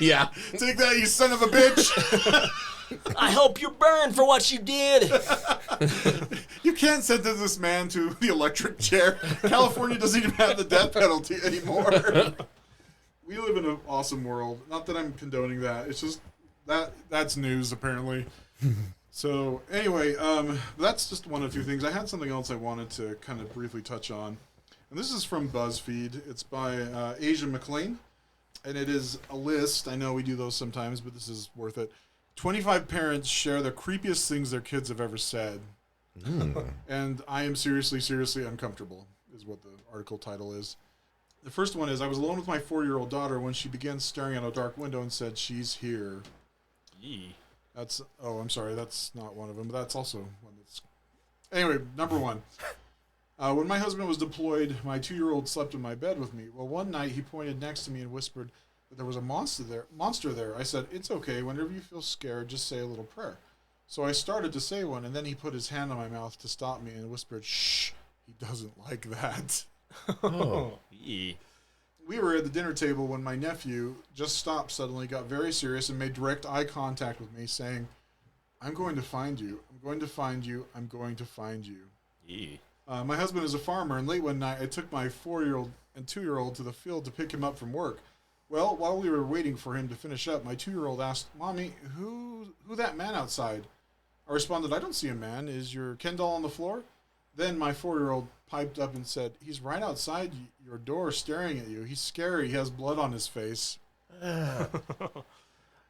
B: yeah.
C: Take that, you son of a bitch!
A: I hope you burn for what you did.
C: You can't sentence this man to the electric chair. California doesn't even have the death penalty anymore. We live in an awesome world. Not that I'm condoning that. It's just that's news apparently. So anyway, that's just one of two things. I had something else I wanted to kind of briefly touch on, and this is from BuzzFeed. It's by Asia McLean, and it is a list. I know we do those sometimes, but this is worth it. 25 parents share the creepiest things their kids have ever said. And I am seriously, seriously uncomfortable, is what the article title is. The first one is, I was alone with my 4-year-old daughter when she began staring out a dark window and said, "She's here."
A: Yee.
C: I'm sorry, that's not one of them, but that's also one that's... Anyway, number one. When my husband was deployed, my 2-year-old slept in my bed with me. Well, one night he pointed next to me and whispered that there was a monster there. I said, "It's okay. Whenever you feel scared, just say a little prayer." So I started to say one, and then he put his hand on my mouth to stop me and whispered, "Shh, he doesn't like that."
A: Oh. Yee.
C: We were at the dinner table when my nephew just stopped suddenly, got very serious, and made direct eye contact with me, saying, "I'm going to find you. I'm going to find you. I'm going to find you."
A: Yee.
C: My husband is a farmer, and late one night I took my 4-year-old and 2-year-old to the field to pick him up from work. Well, while we were waiting for him to finish up, my 2-year-old asked, "Mommy, who that man outside?" I responded, "I don't see a man. Is your Ken doll on the floor?" Then my 4-year-old piped up and said, "He's right outside your door staring at you. He's scary. He has blood on his face."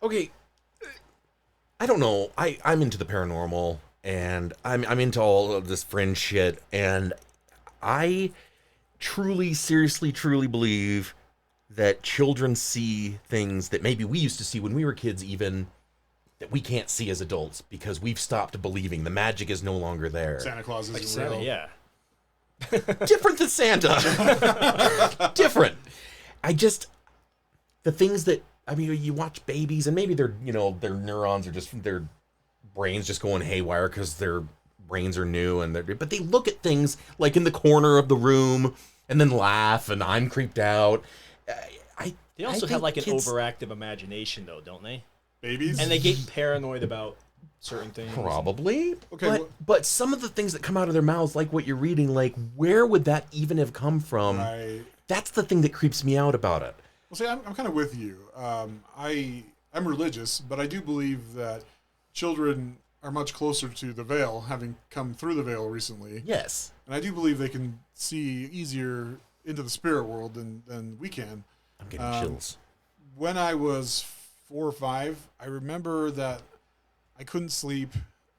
B: Okay. I don't know. I'm into the paranormal, and I'm into all of this fringe shit, and I truly, seriously, truly believe that children see things that maybe we used to see when we were kids, even that we can't see as adults because we've stopped believing. The magic is no longer there.
C: Santa Claus
A: Like
C: isn't real.
A: Santa, yeah.
B: Different than Santa. Different. The things that, I mean, you watch babies and maybe their neurons are just, their brains just going haywire because their brains are new, but they look at things like in the corner of the room and then laugh, and I'm creeped out.
A: They also
B: I
A: have
B: think
A: like an
B: kids-
A: overactive imagination, though, don't they?
C: Babies?
A: And they get paranoid about certain things.
B: Probably.
C: Okay,
B: But some of the things that come out of their mouths, like what you're reading, like, where would that even have come from?
C: Right.
B: That's the thing that creeps me out about it.
C: Well, see, I'm kind of with you. I'm religious, but I do believe that children are much closer to the veil, having come through the veil recently.
B: Yes.
C: And I do believe they can see easier into the spirit world than we can.
B: I'm getting chills.
C: When I was 4 or 5, I remember that I couldn't sleep,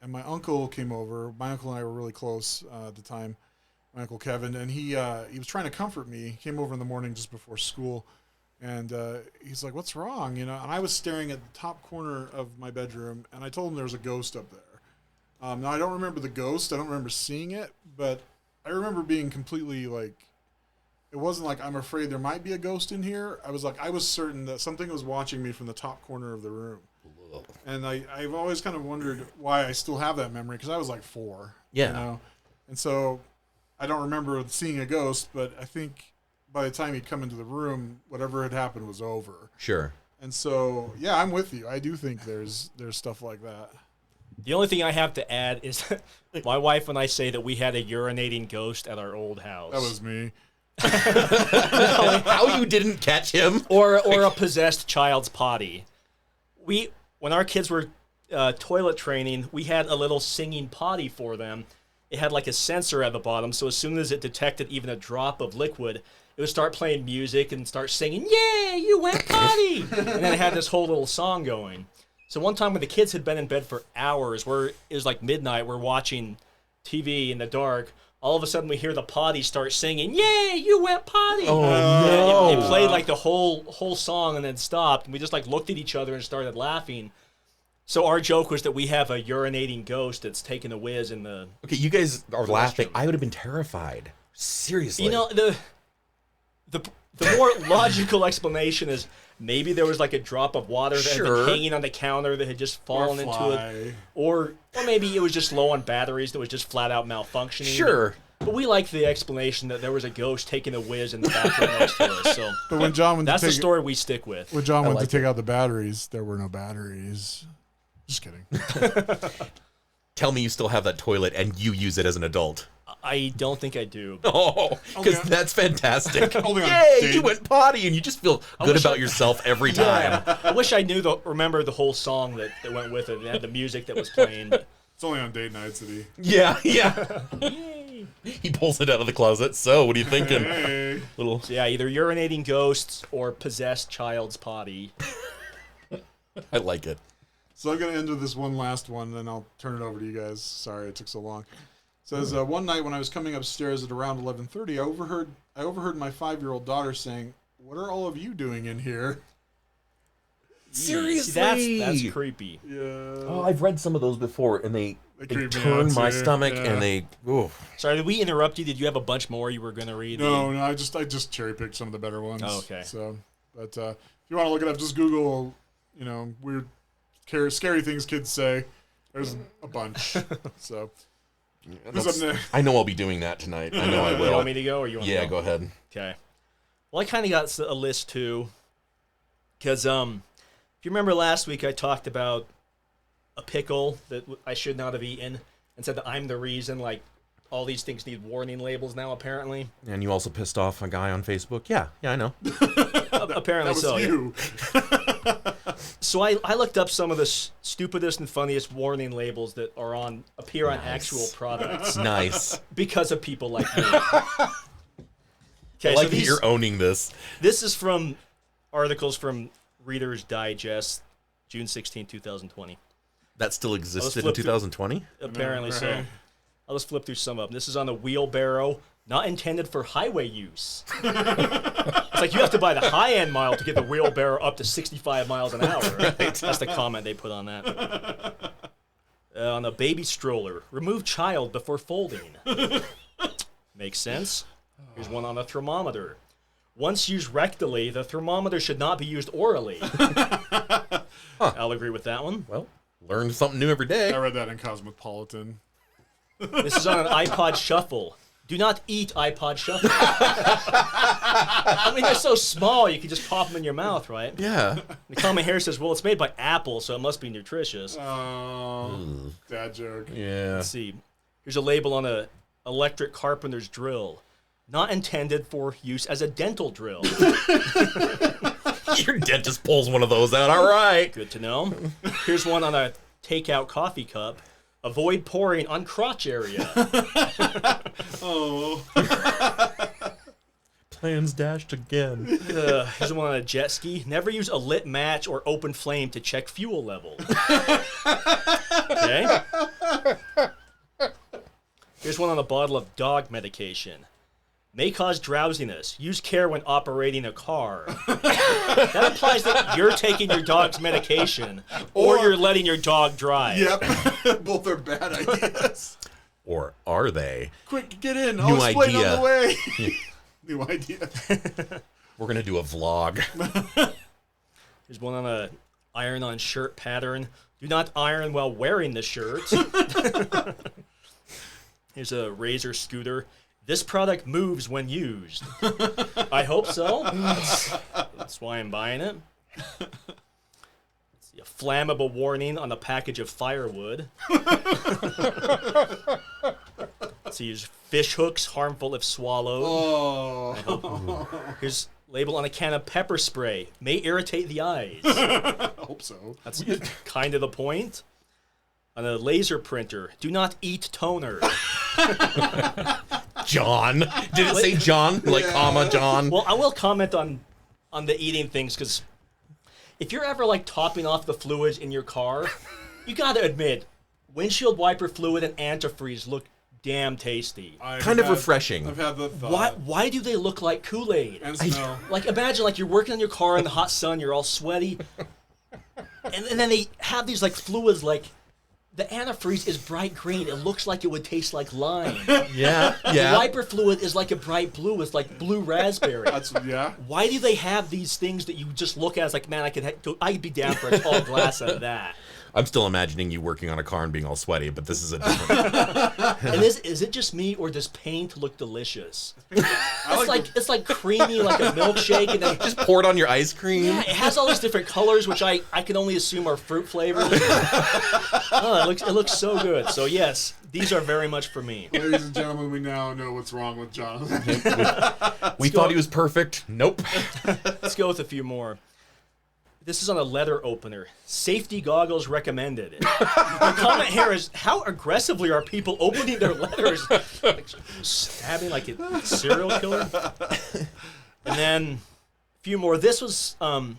C: and my uncle came over. My uncle and I were really close at the time. My uncle Kevin, and he was trying to comfort me. He came over in the morning just before school, and he's like, "What's wrong?" And I was staring at the top corner of my bedroom, and I told him there was a ghost up there. Now I don't remember the ghost. I don't remember seeing it, but I remember being completely like, it wasn't like I'm afraid there might be a ghost in here. I was certain that something was watching me from the top corner of the room. And I've always kind of wondered why I still have that memory, because I was like 4.
B: Yeah.
C: And so I don't remember seeing a ghost, but I think by the time he'd come into the room, whatever had happened was over.
B: Sure.
C: And so, yeah, I'm with you. I do think there's stuff like that.
A: The only thing I have to add is my wife and I say that we had a urinating ghost at our old house.
C: That was me.
B: How you didn't catch him?
A: Or a possessed child's potty. When our kids were toilet training, we had a little singing potty for them. It had like a sensor at the bottom, so as soon as it detected even a drop of liquid, it would start playing music and start singing, "Yeah, you went potty!" And then it had this whole little song going. So one time when the kids had been in bed for hours, it was like midnight, we're watching TV in the dark, all of a sudden we hear the potty start singing, "Yeah, you went potty!"
B: Oh, no.
A: It played like the whole song and then stopped, and we just like looked at each other and started laughing. So our joke was that we have a urinating ghost that's taking a whiz in the...
B: Okay, you guys are laughing. I would have been terrified. Seriously.
A: The more logical explanation is maybe there was like a drop of water that had been hanging on the counter that had just fallen into it. Or maybe it was just low on batteries that was just flat out malfunctioning.
B: Sure.
A: But we like the explanation that there was a ghost taking a whiz in the bathroom next to us. So
C: But when John went
A: that's
C: to
A: the story we stick with.
C: When John went to take out the batteries, there were no batteries. Just kidding.
B: Tell me you still have that toilet and you use it as an adult.
A: I don't think I do.
B: Oh, because that's fantastic.
C: Only on
B: Yay,
C: date.
B: you went potty and you just feel good about yourself every time.
A: I wish I remember the whole song that went with it. It had the music that was playing. But
C: It's only on date nights that he...
B: Yeah. He pulls it out of the closet. So, what are you thinking?
C: Hey.
B: Little.
A: So yeah, either urinating ghosts or possessed child's potty.
B: I like it.
C: So I'm going to end with this one last one, then I'll turn it over to you guys. Sorry it took so long. It says, one night when I was coming upstairs at around 11:30, I overheard my 5-year-old daughter saying, "What are all of you doing in here?"
B: Seriously?
A: See, that's creepy.
C: Yeah.
B: Oh, I've read some of those before, and they
C: creep me
B: turn
C: out,
B: my
C: too.
B: stomach,
C: Yeah.
B: and they... Ooh.
A: Sorry, did we interrupt you? Did you have a bunch more you were going to read?
C: No, I just cherry picked some of the better ones.
A: Oh, okay.
C: So, but if you want to look it up, just Google, weird, scary things kids say. There's a bunch. So, who's up next?
B: I know I'll be doing that tonight. I know I
A: You
B: will.
A: want me to go or you want
B: Yeah,
A: to
B: go ahead.
A: Okay. Well, I kind of got a list too. Because if you remember last week, I talked about a pickle that I should not have eaten and said that I'm the reason, like, all these things need warning labels now, apparently.
B: And you also pissed off a guy on Facebook? Yeah, I know.
A: Apparently
C: That was
A: so.
C: you.
A: So I looked up some of the stupidest and funniest warning labels that appear on actual products
B: Nice.
A: because of people like me.
B: I
A: Okay,
B: like
A: so
B: that you're owning this.
A: this is from articles from Reader's Digest, June 16, 2020.
B: That still existed in
A: flip through-
B: 2020?
A: Apparently so.
C: Right.
A: I'll just flip through some of them. This is on a wheelbarrow, not intended for highway use. It's like you have to buy the high-end model to get the wheelbarrow up to 65 miles an hour. That's the comment they put on that. On a baby stroller, remove child before folding. Makes sense. Here's one on a thermometer. Once used rectally, the thermometer should not be used orally. I'll agree with that one.
B: Well, learn something new every day.
C: I read that in Cosmopolitan.
A: This is on an iPod Shuffle. Do not eat iPod Shuffle. I mean, they're so small, you can just pop them in your mouth, right?
B: Yeah.
A: The comment here says, well, it's made by Apple, so it must be nutritious.
C: Oh, dad joke.
B: Yeah.
A: Let's see. Here's a label on a electric carpenter's drill. Not intended for use as a dental drill.
B: Your dentist pulls one of those out. All right.
A: Good to know. Here's one on a takeout coffee cup. Avoid pouring on crotch area.
C: Oh.
B: Plans dashed again.
A: Here's one on a jet ski. Never use a lit match or open flame to check fuel level. Okay. Here's one on a bottle of dog medication. May cause drowsiness. Use care when operating a car. That implies that you're taking your dog's medication or you're letting your dog drive.
C: Yep. Both are bad ideas.
B: Or are they?
C: Quick, get in. I'll explain on the way. New idea.
B: We're going to do a vlog.
A: Here's one on a iron-on shirt pattern. Do not iron while wearing the shirt. Here's a Razor scooter. This product moves when used. I hope so. That's why I'm buying it. Let's see, a flammable warning on a package of firewood. Let's see, use fish hooks, harmful if swallowed.
C: Oh.
A: Here's label on a can of pepper spray. May irritate the eyes.
C: I hope so.
A: That's kind of the point. On a laser printer, do not eat toner.
B: John. Did it say John? Like, comma, John?
A: Well, I will comment on the eating things, because if you're ever, like, topping off the fluids in your car, you gotta admit, windshield wiper fluid and antifreeze look damn tasty.
B: Kind of refreshing.
C: I've had the thought.
A: Why do they look like Kool-Aid?
C: And smell.
A: Like, imagine, like, you're working on your car in the hot sun, you're all sweaty, and then they have these, like, fluids, like, the antifreeze is bright green. It looks like it would taste like lime.
B: Yeah.
A: The wiper fluid is like a bright blue. It's like blue raspberry.
C: Yeah.
A: Why do they have these things that you just look at as like, man, I'd be down for a tall glass of that.
B: I'm still imagining you working on a car and being all sweaty, but this is a different...
A: And is it just me, or does paint look delicious? It's like creamy, like a milkshake, and then
B: Just pour it on your ice cream.
A: yeah, it has all these different colors, which I can only assume are fruit flavors. Oh, it looks so good. So yes, these are very much for me.
C: Ladies and gentlemen, we now know what's wrong with Jonathan.
B: We thought he was perfect. Nope.
A: Let's go with a few more. This is on a letter opener. Safety goggles recommended. The comment here is, how aggressively are people opening their letters? Like, stabbing like a serial killer? And then a few more. This was from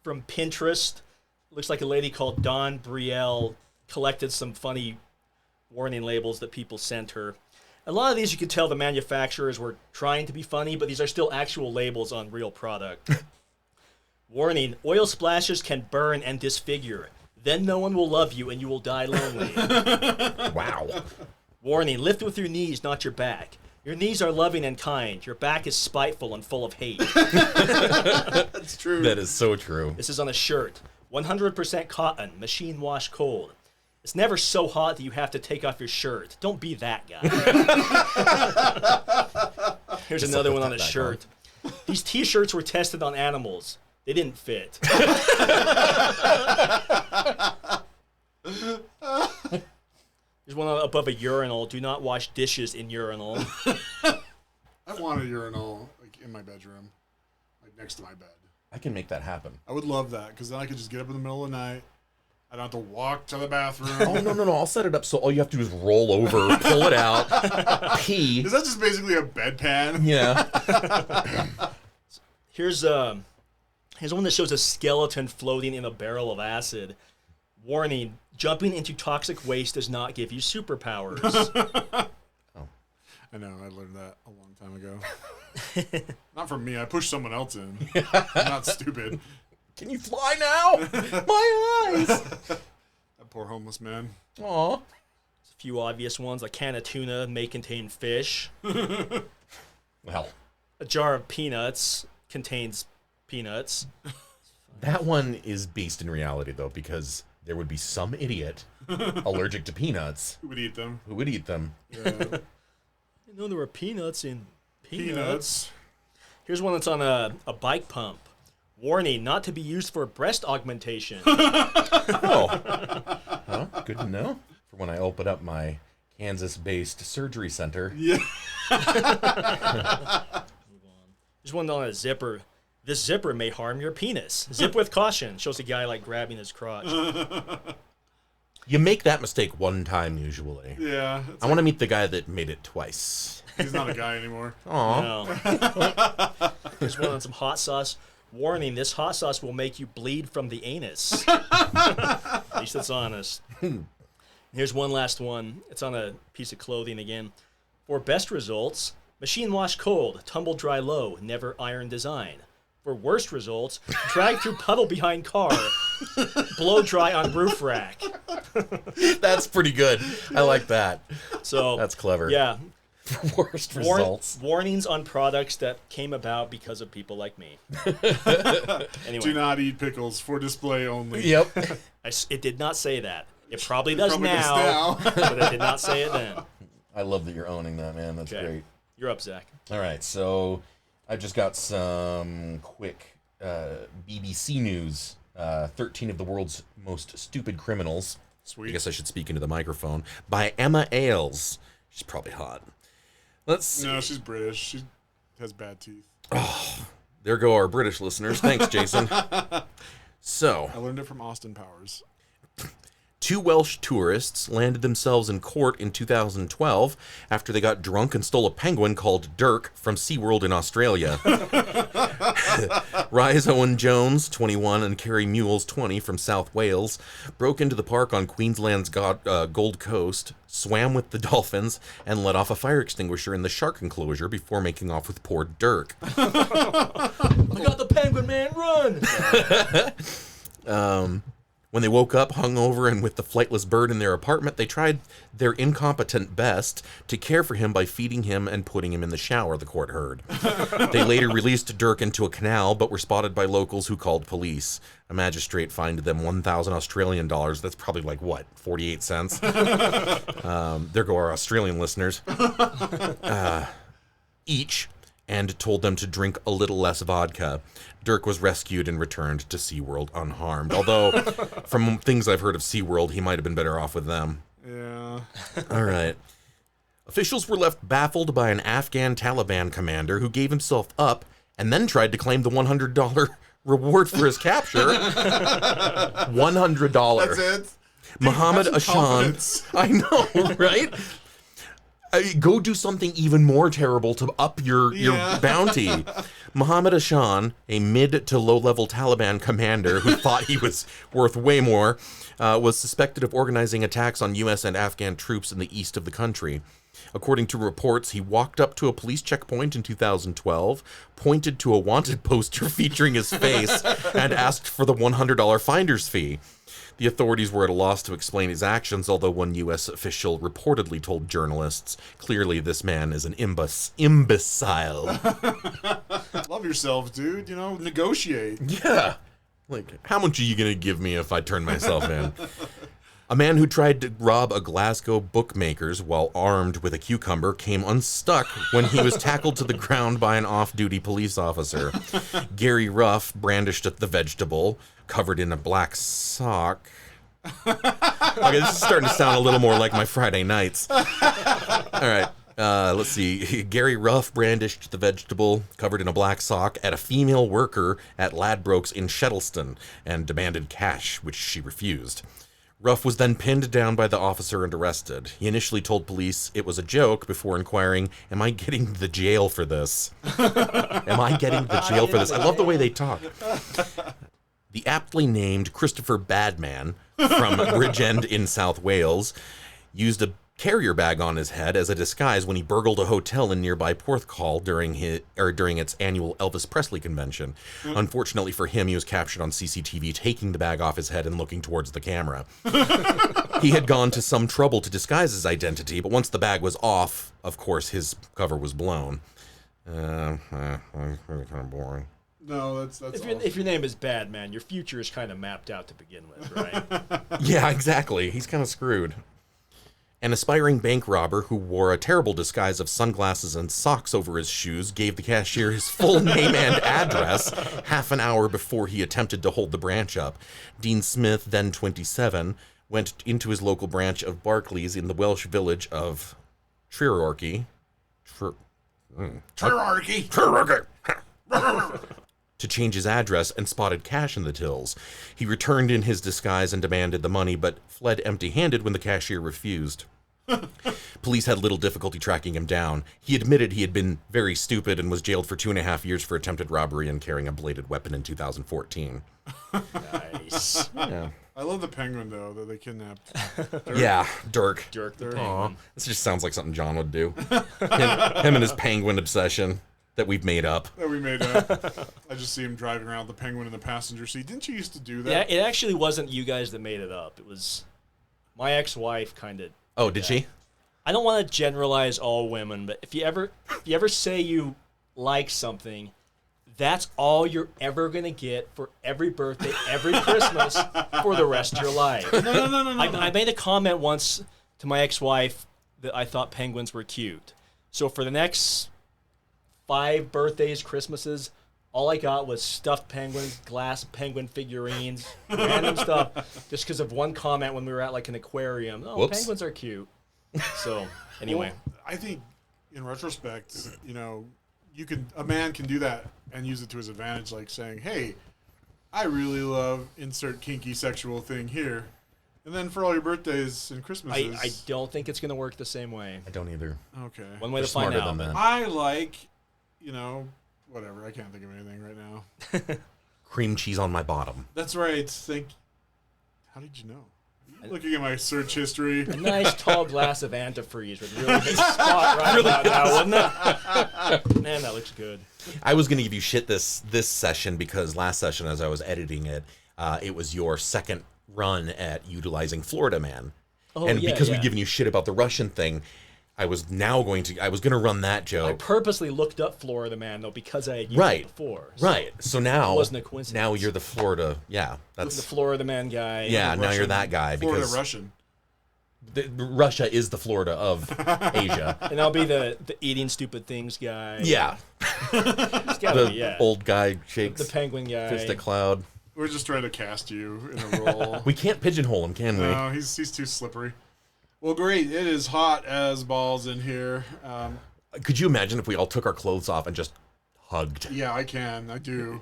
A: Pinterest. Looks like a lady called Dawn Brielle collected some funny warning labels that people sent her. A lot of these you could tell the manufacturers were trying to be funny, but these are still actual labels on real product. Warning, oil splashes can burn and disfigure. Then no one will love you and you will die lonely.
B: Wow.
A: Warning, lift with your knees, not your back. Your knees are loving and kind. Your back is spiteful and full of hate.
C: That's true.
B: That is so true.
A: This is on a shirt. 100% cotton, machine wash cold. It's never so hot that you have to take off your shirt. Don't be that guy. Here's another one on a shirt. These t-shirts were tested on animals. They didn't fit. There's one above a urinal. Do not wash dishes in urinal.
C: I want a urinal like in my bedroom, like next to my bed.
B: I can make that happen.
C: I would love that, because then I could just get up in the middle of the night. I don't have to walk to the bathroom.
B: Oh, no. I'll set it up so all you have to do is roll over, pull it out, pee.
C: Is that just basically a bedpan?
B: Yeah.
A: Here's one that shows a skeleton floating in a barrel of acid. Warning, jumping into toxic waste does not give you superpowers.
B: Oh.
C: I know, I learned that a long time ago. Not from me, I pushed someone else in. I'm not stupid.
B: Can you fly now? My eyes.
C: That poor homeless man.
B: Aw.
A: A few obvious ones. A can of tuna may contain fish.
B: Well,
A: A jar of peanuts contains peanuts.
B: that one is based in reality, though, because there would be some idiot allergic to peanuts
C: Who would eat them?
B: who would eat them.
C: Yeah.
A: I know there were peanuts in peanuts.
C: Peanuts.
A: Here's one that's on a bike pump. Warning, not to be used for breast augmentation.
B: Oh. Well, good to know. For when I open up my Kansas-based surgery center.
C: Yeah.
A: There's one on a zipper. This zipper may harm your penis. Zip with caution. Shows a guy like grabbing his crotch.
B: You make that mistake one time, usually.
C: Yeah.
B: I want to meet the guy that made it twice.
C: He's not a guy anymore.
B: Aw.
A: No. There's one on some hot sauce. Warning, this hot sauce will make you bleed from the anus. At least it's honest. Here's one last one. It's on a piece of clothing again. For best results, machine wash cold, tumble dry low, never iron design. For worst results, drag through puddle behind car, blow dry on roof rack.
B: That's pretty good. I like that.
A: So
B: That's clever.
A: Yeah.
B: Worst results.
A: Warnings on products that came about because of people like me. Anyway.
C: Do not eat pickles for display only.
B: Yep.
A: It did not say that. It probably does
C: Probably does
A: now,
C: now.
A: but it did not say it then.
B: I love that you're owning that, man. That's
A: Okay.
B: great.
A: You're up, Zach.
B: All right, so I've just got some quick BBC news. 13 of the world's most stupid criminals.
C: Sweet.
B: I guess I should speak into the microphone. By Emma Ailes. She's probably hot. Let's see.
C: No, she's British. She has bad teeth.
B: There go our British listeners. Thanks, Jason. So,
C: I learned it from Austin Powers.
B: 2 Welsh tourists landed themselves in court in 2012 after they got drunk and stole a penguin called Dirk from SeaWorld in Australia. Rise Owen Jones, 21, and Kerry Mules, 20, from South Wales, broke into the park on Queensland's Gold Coast, swam with the dolphins, and let off a fire extinguisher in the shark enclosure before making off with poor Dirk.
A: I got the penguin, man, run!
B: When they woke up hungover and with the flightless bird in their apartment, they tried their incompetent best to care for him by feeding him and putting him in the shower, the court heard. They later released Dirk into a canal, but were spotted by locals who called police. A magistrate fined them 1,000 Australian dollars. That's probably like, what, 48 cents? There go our Australian listeners. Each, and told them to drink a little less vodka. Dirk was rescued and returned to SeaWorld unharmed. Although, from things I've heard of SeaWorld, he might have been better off with them.
C: Yeah.
B: All right. Officials were left baffled by an Afghan Taliban commander who gave himself up and then tried to claim the $100 reward for his capture. $100.
C: That's it.
B: Muhammad
C: have some
B: Ashan.
C: confidence.
B: I know, right? Go do something even more terrible to up your bounty. Muhammad Ashan, a mid to low-level Taliban commander who thought he was worth way more, was suspected of organizing attacks on U.S. and Afghan troops in the east of the country. According to reports, he walked up to a police checkpoint in 2012, pointed to a wanted poster featuring his face, and asked for the $100 finder's fee. The authorities were at a loss to explain his actions, although one U.S. official reportedly told journalists, clearly this man is an imbecile.
C: Love yourself, dude. You know, negotiate.
B: Yeah. Like, how much are you going to give me if I turn myself in? A man who tried to rob a Glasgow bookmaker's while armed with a cucumber came unstuck when he was tackled to the ground by an off-duty police officer. Gary Ruff brandished at the vegetable, covered in a black sock. Okay, this is starting to sound a little more like my Friday nights. All right. Let's see. Gary Ruff brandished the vegetable covered in a black sock at a female worker at Ladbrokes in Shettleston and demanded cash, which she refused. Ruff was then pinned down by the officer and arrested. He initially told police it was a joke before inquiring, "Am I getting the jail for this? Am I getting the jail for this?" I love the way they talk. The aptly named Christopher Badman from Bridgend in South Wales used a carrier bag on his head as a disguise when he burgled a hotel in nearby Porthcawl during its annual Elvis Presley convention. Unfortunately for him, he was captured on CCTV taking the bag off his head and looking towards the camera. He had gone to some trouble to disguise his identity, but once the bag was off, of course, his cover was blown. Kind of boring.
C: No, that's
A: If your name is Bad Man, your future is kind of mapped out to begin with, right?
B: Yeah, exactly. He's kind of screwed. An aspiring bank robber who wore a terrible disguise of sunglasses and socks over his shoes gave the cashier his full name and address half an hour before he attempted to hold the branch up. Dean Smith, then 27, went into his local branch of Barclays in the Welsh village of Treorchy. To change his address and spotted cash in the tills. He returned in his disguise and demanded the money, but fled empty-handed when the cashier refused. Police had little difficulty tracking him down. He admitted he had been very stupid and was jailed for 2.5 years for attempted robbery and carrying a bladed weapon in 2014.
A: Nice.
B: Yeah.
C: I love the penguin though that they kidnapped.
B: Yeah, Dirk.
A: Dirk the
C: Aw.
A: penguin.
B: This just sounds like something John would do. Him and his penguin obsession that we've made up.
C: That we made up. I just see him driving around with the penguin in the passenger seat. Didn't you used to do
A: Yeah,
C: that?
A: it actually wasn't you guys that made it up. It was my ex-wife kind of.
B: Oh, did she?
A: I don't want to generalize all women, but if you ever say you like something, that's all you're ever gonna get for every birthday, every Christmas, for the rest of your life.
C: No.
A: I made a comment once to my ex-wife that I thought penguins were cute. So for the next 5 birthdays, Christmases, all I got was stuffed penguins, glass penguin figurines, random stuff, just because of one comment when we were at like an aquarium. Oh,
B: Whoops.
A: penguins are cute. So anyway,
C: Well, I think in retrospect, you know, a man can do that and use it to his advantage, like saying, "Hey, I really love insert kinky sexual thing here," and then for all your birthdays and Christmases,
A: I don't think it's gonna work the same way.
B: I don't either.
C: Okay.
A: One way
B: They're
A: to find
B: smarter
A: out.
B: than
A: but-
B: that.
C: I like, you know, whatever. I can't think of anything right now.
B: Cream cheese on my bottom.
C: That's right. How did you know? Looking at my search history.
A: A nice tall glass of antifreeze would really hit the spot right about now, wouldn't it? Man, that looks good.
B: I was going to give you shit this session because last session, as I was editing it, it was your second run at utilizing Florida Man.
A: Oh,
B: And
A: yeah,
B: because
A: yeah.
B: we've given you shit about the Russian thing, I was going to run that
A: I
B: joke.
A: purposely looked up Florida Man though because I had used
B: Right.
A: it before. So
B: Right. So now,
A: It wasn't a coincidence.
B: now you're the Florida. Yeah.
A: the
B: That's
A: Florida Man guy.
B: yeah. Now you're
C: Russian-
B: that guy
C: Florida
B: because
C: Russian.
B: Russia is the Florida of Asia.
A: And I'll be the eating stupid things guy.
B: Yeah.
A: It's gotta
B: The
A: be, yeah.
B: old guy shakes
A: The penguin guy.
B: fist at cloud.
C: We're just trying to cast you in a role.
B: We can't pigeonhole him, can we?
C: No, he's too slippery. Well, great. It is hot as balls in here.
B: Could you imagine if we all took our clothes off and just hugged?
C: Yeah, I can. I do.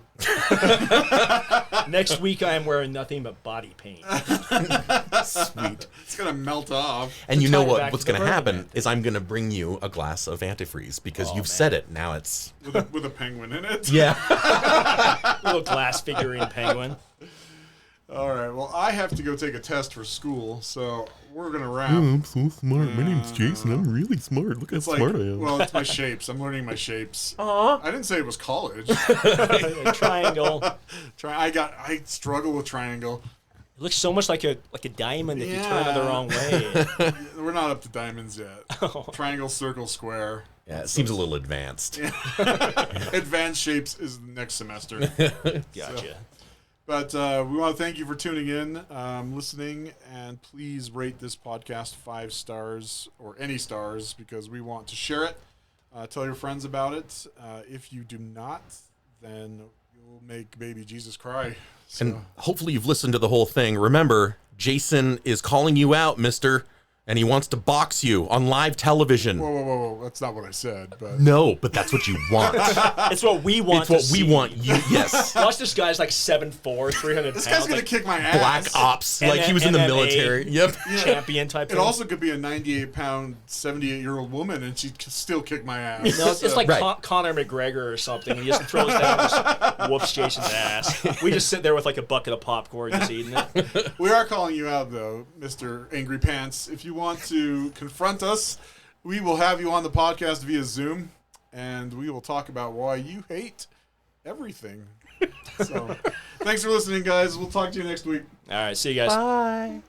A: Next week I am wearing nothing but body paint.
B: Sweet.
C: It's gonna melt off
B: And you
A: tie
B: know
A: it back
B: what's
A: to the
B: going to happen
A: Burger Man
B: is I'm going to bring you a glass of antifreeze because
A: Oh,
B: you've
A: man.
B: said it. Now it's
C: with a penguin in it.
B: yeah.
A: Little glass figurine penguin.
C: All right. Well, I have to go take a test for school, so we're gonna wrap.
B: I'm so smart. My name's Jason. I'm really smart. Look how
C: It's like, well, it's my shapes. I'm learning my shapes.
B: Aw.
C: I didn't say it was college.
A: A triangle.
C: I struggle with triangle.
A: It looks so much like a diamond if you turn it the
C: Yeah.
A: wrong way.
C: We're not up to diamonds yet. Triangle, circle, square.
B: Yeah, it seems a little advanced.
C: Advanced shapes is next semester.
A: Gotcha.
C: But we want to thank you for tuning in, listening, and please rate this podcast 5 stars or any stars because we want to share it. Tell your friends about it. If you do not, then you'll make baby Jesus cry. So,
B: And hopefully you've listened to the whole thing. Remember, Jason is calling you out, mister, and he wants to box you on live television.
C: whoa. That's not what I said. But
B: No, but that's what you want.
A: It's what we want
B: It's what
A: to
B: we
A: see.
B: want you. Yes.
A: Watch this guy's like 7'4", 300
C: this
A: pounds.
C: guy's going to
A: like
C: kick my ass.
B: Black Ops, like he was in the
A: MMA.
B: military. Yep.
A: champion type
C: It
A: thing.
C: also could be a 98-pound, 78-year-old woman, and she'd still kick my ass.
A: No, it's like
B: Right.
A: Conor McGregor or something. He just throws down and just whoops Jason's ass. We just sit there with like a bucket of popcorn just eating it.
C: We are calling you out, though, Mr. Angry Pants. If you want to confront us, we will have you on the podcast via Zoom, and we will talk about why you hate everything. So, thanks for listening, guys. We'll talk to you next week.
A: All right, see you guys.
B: Bye.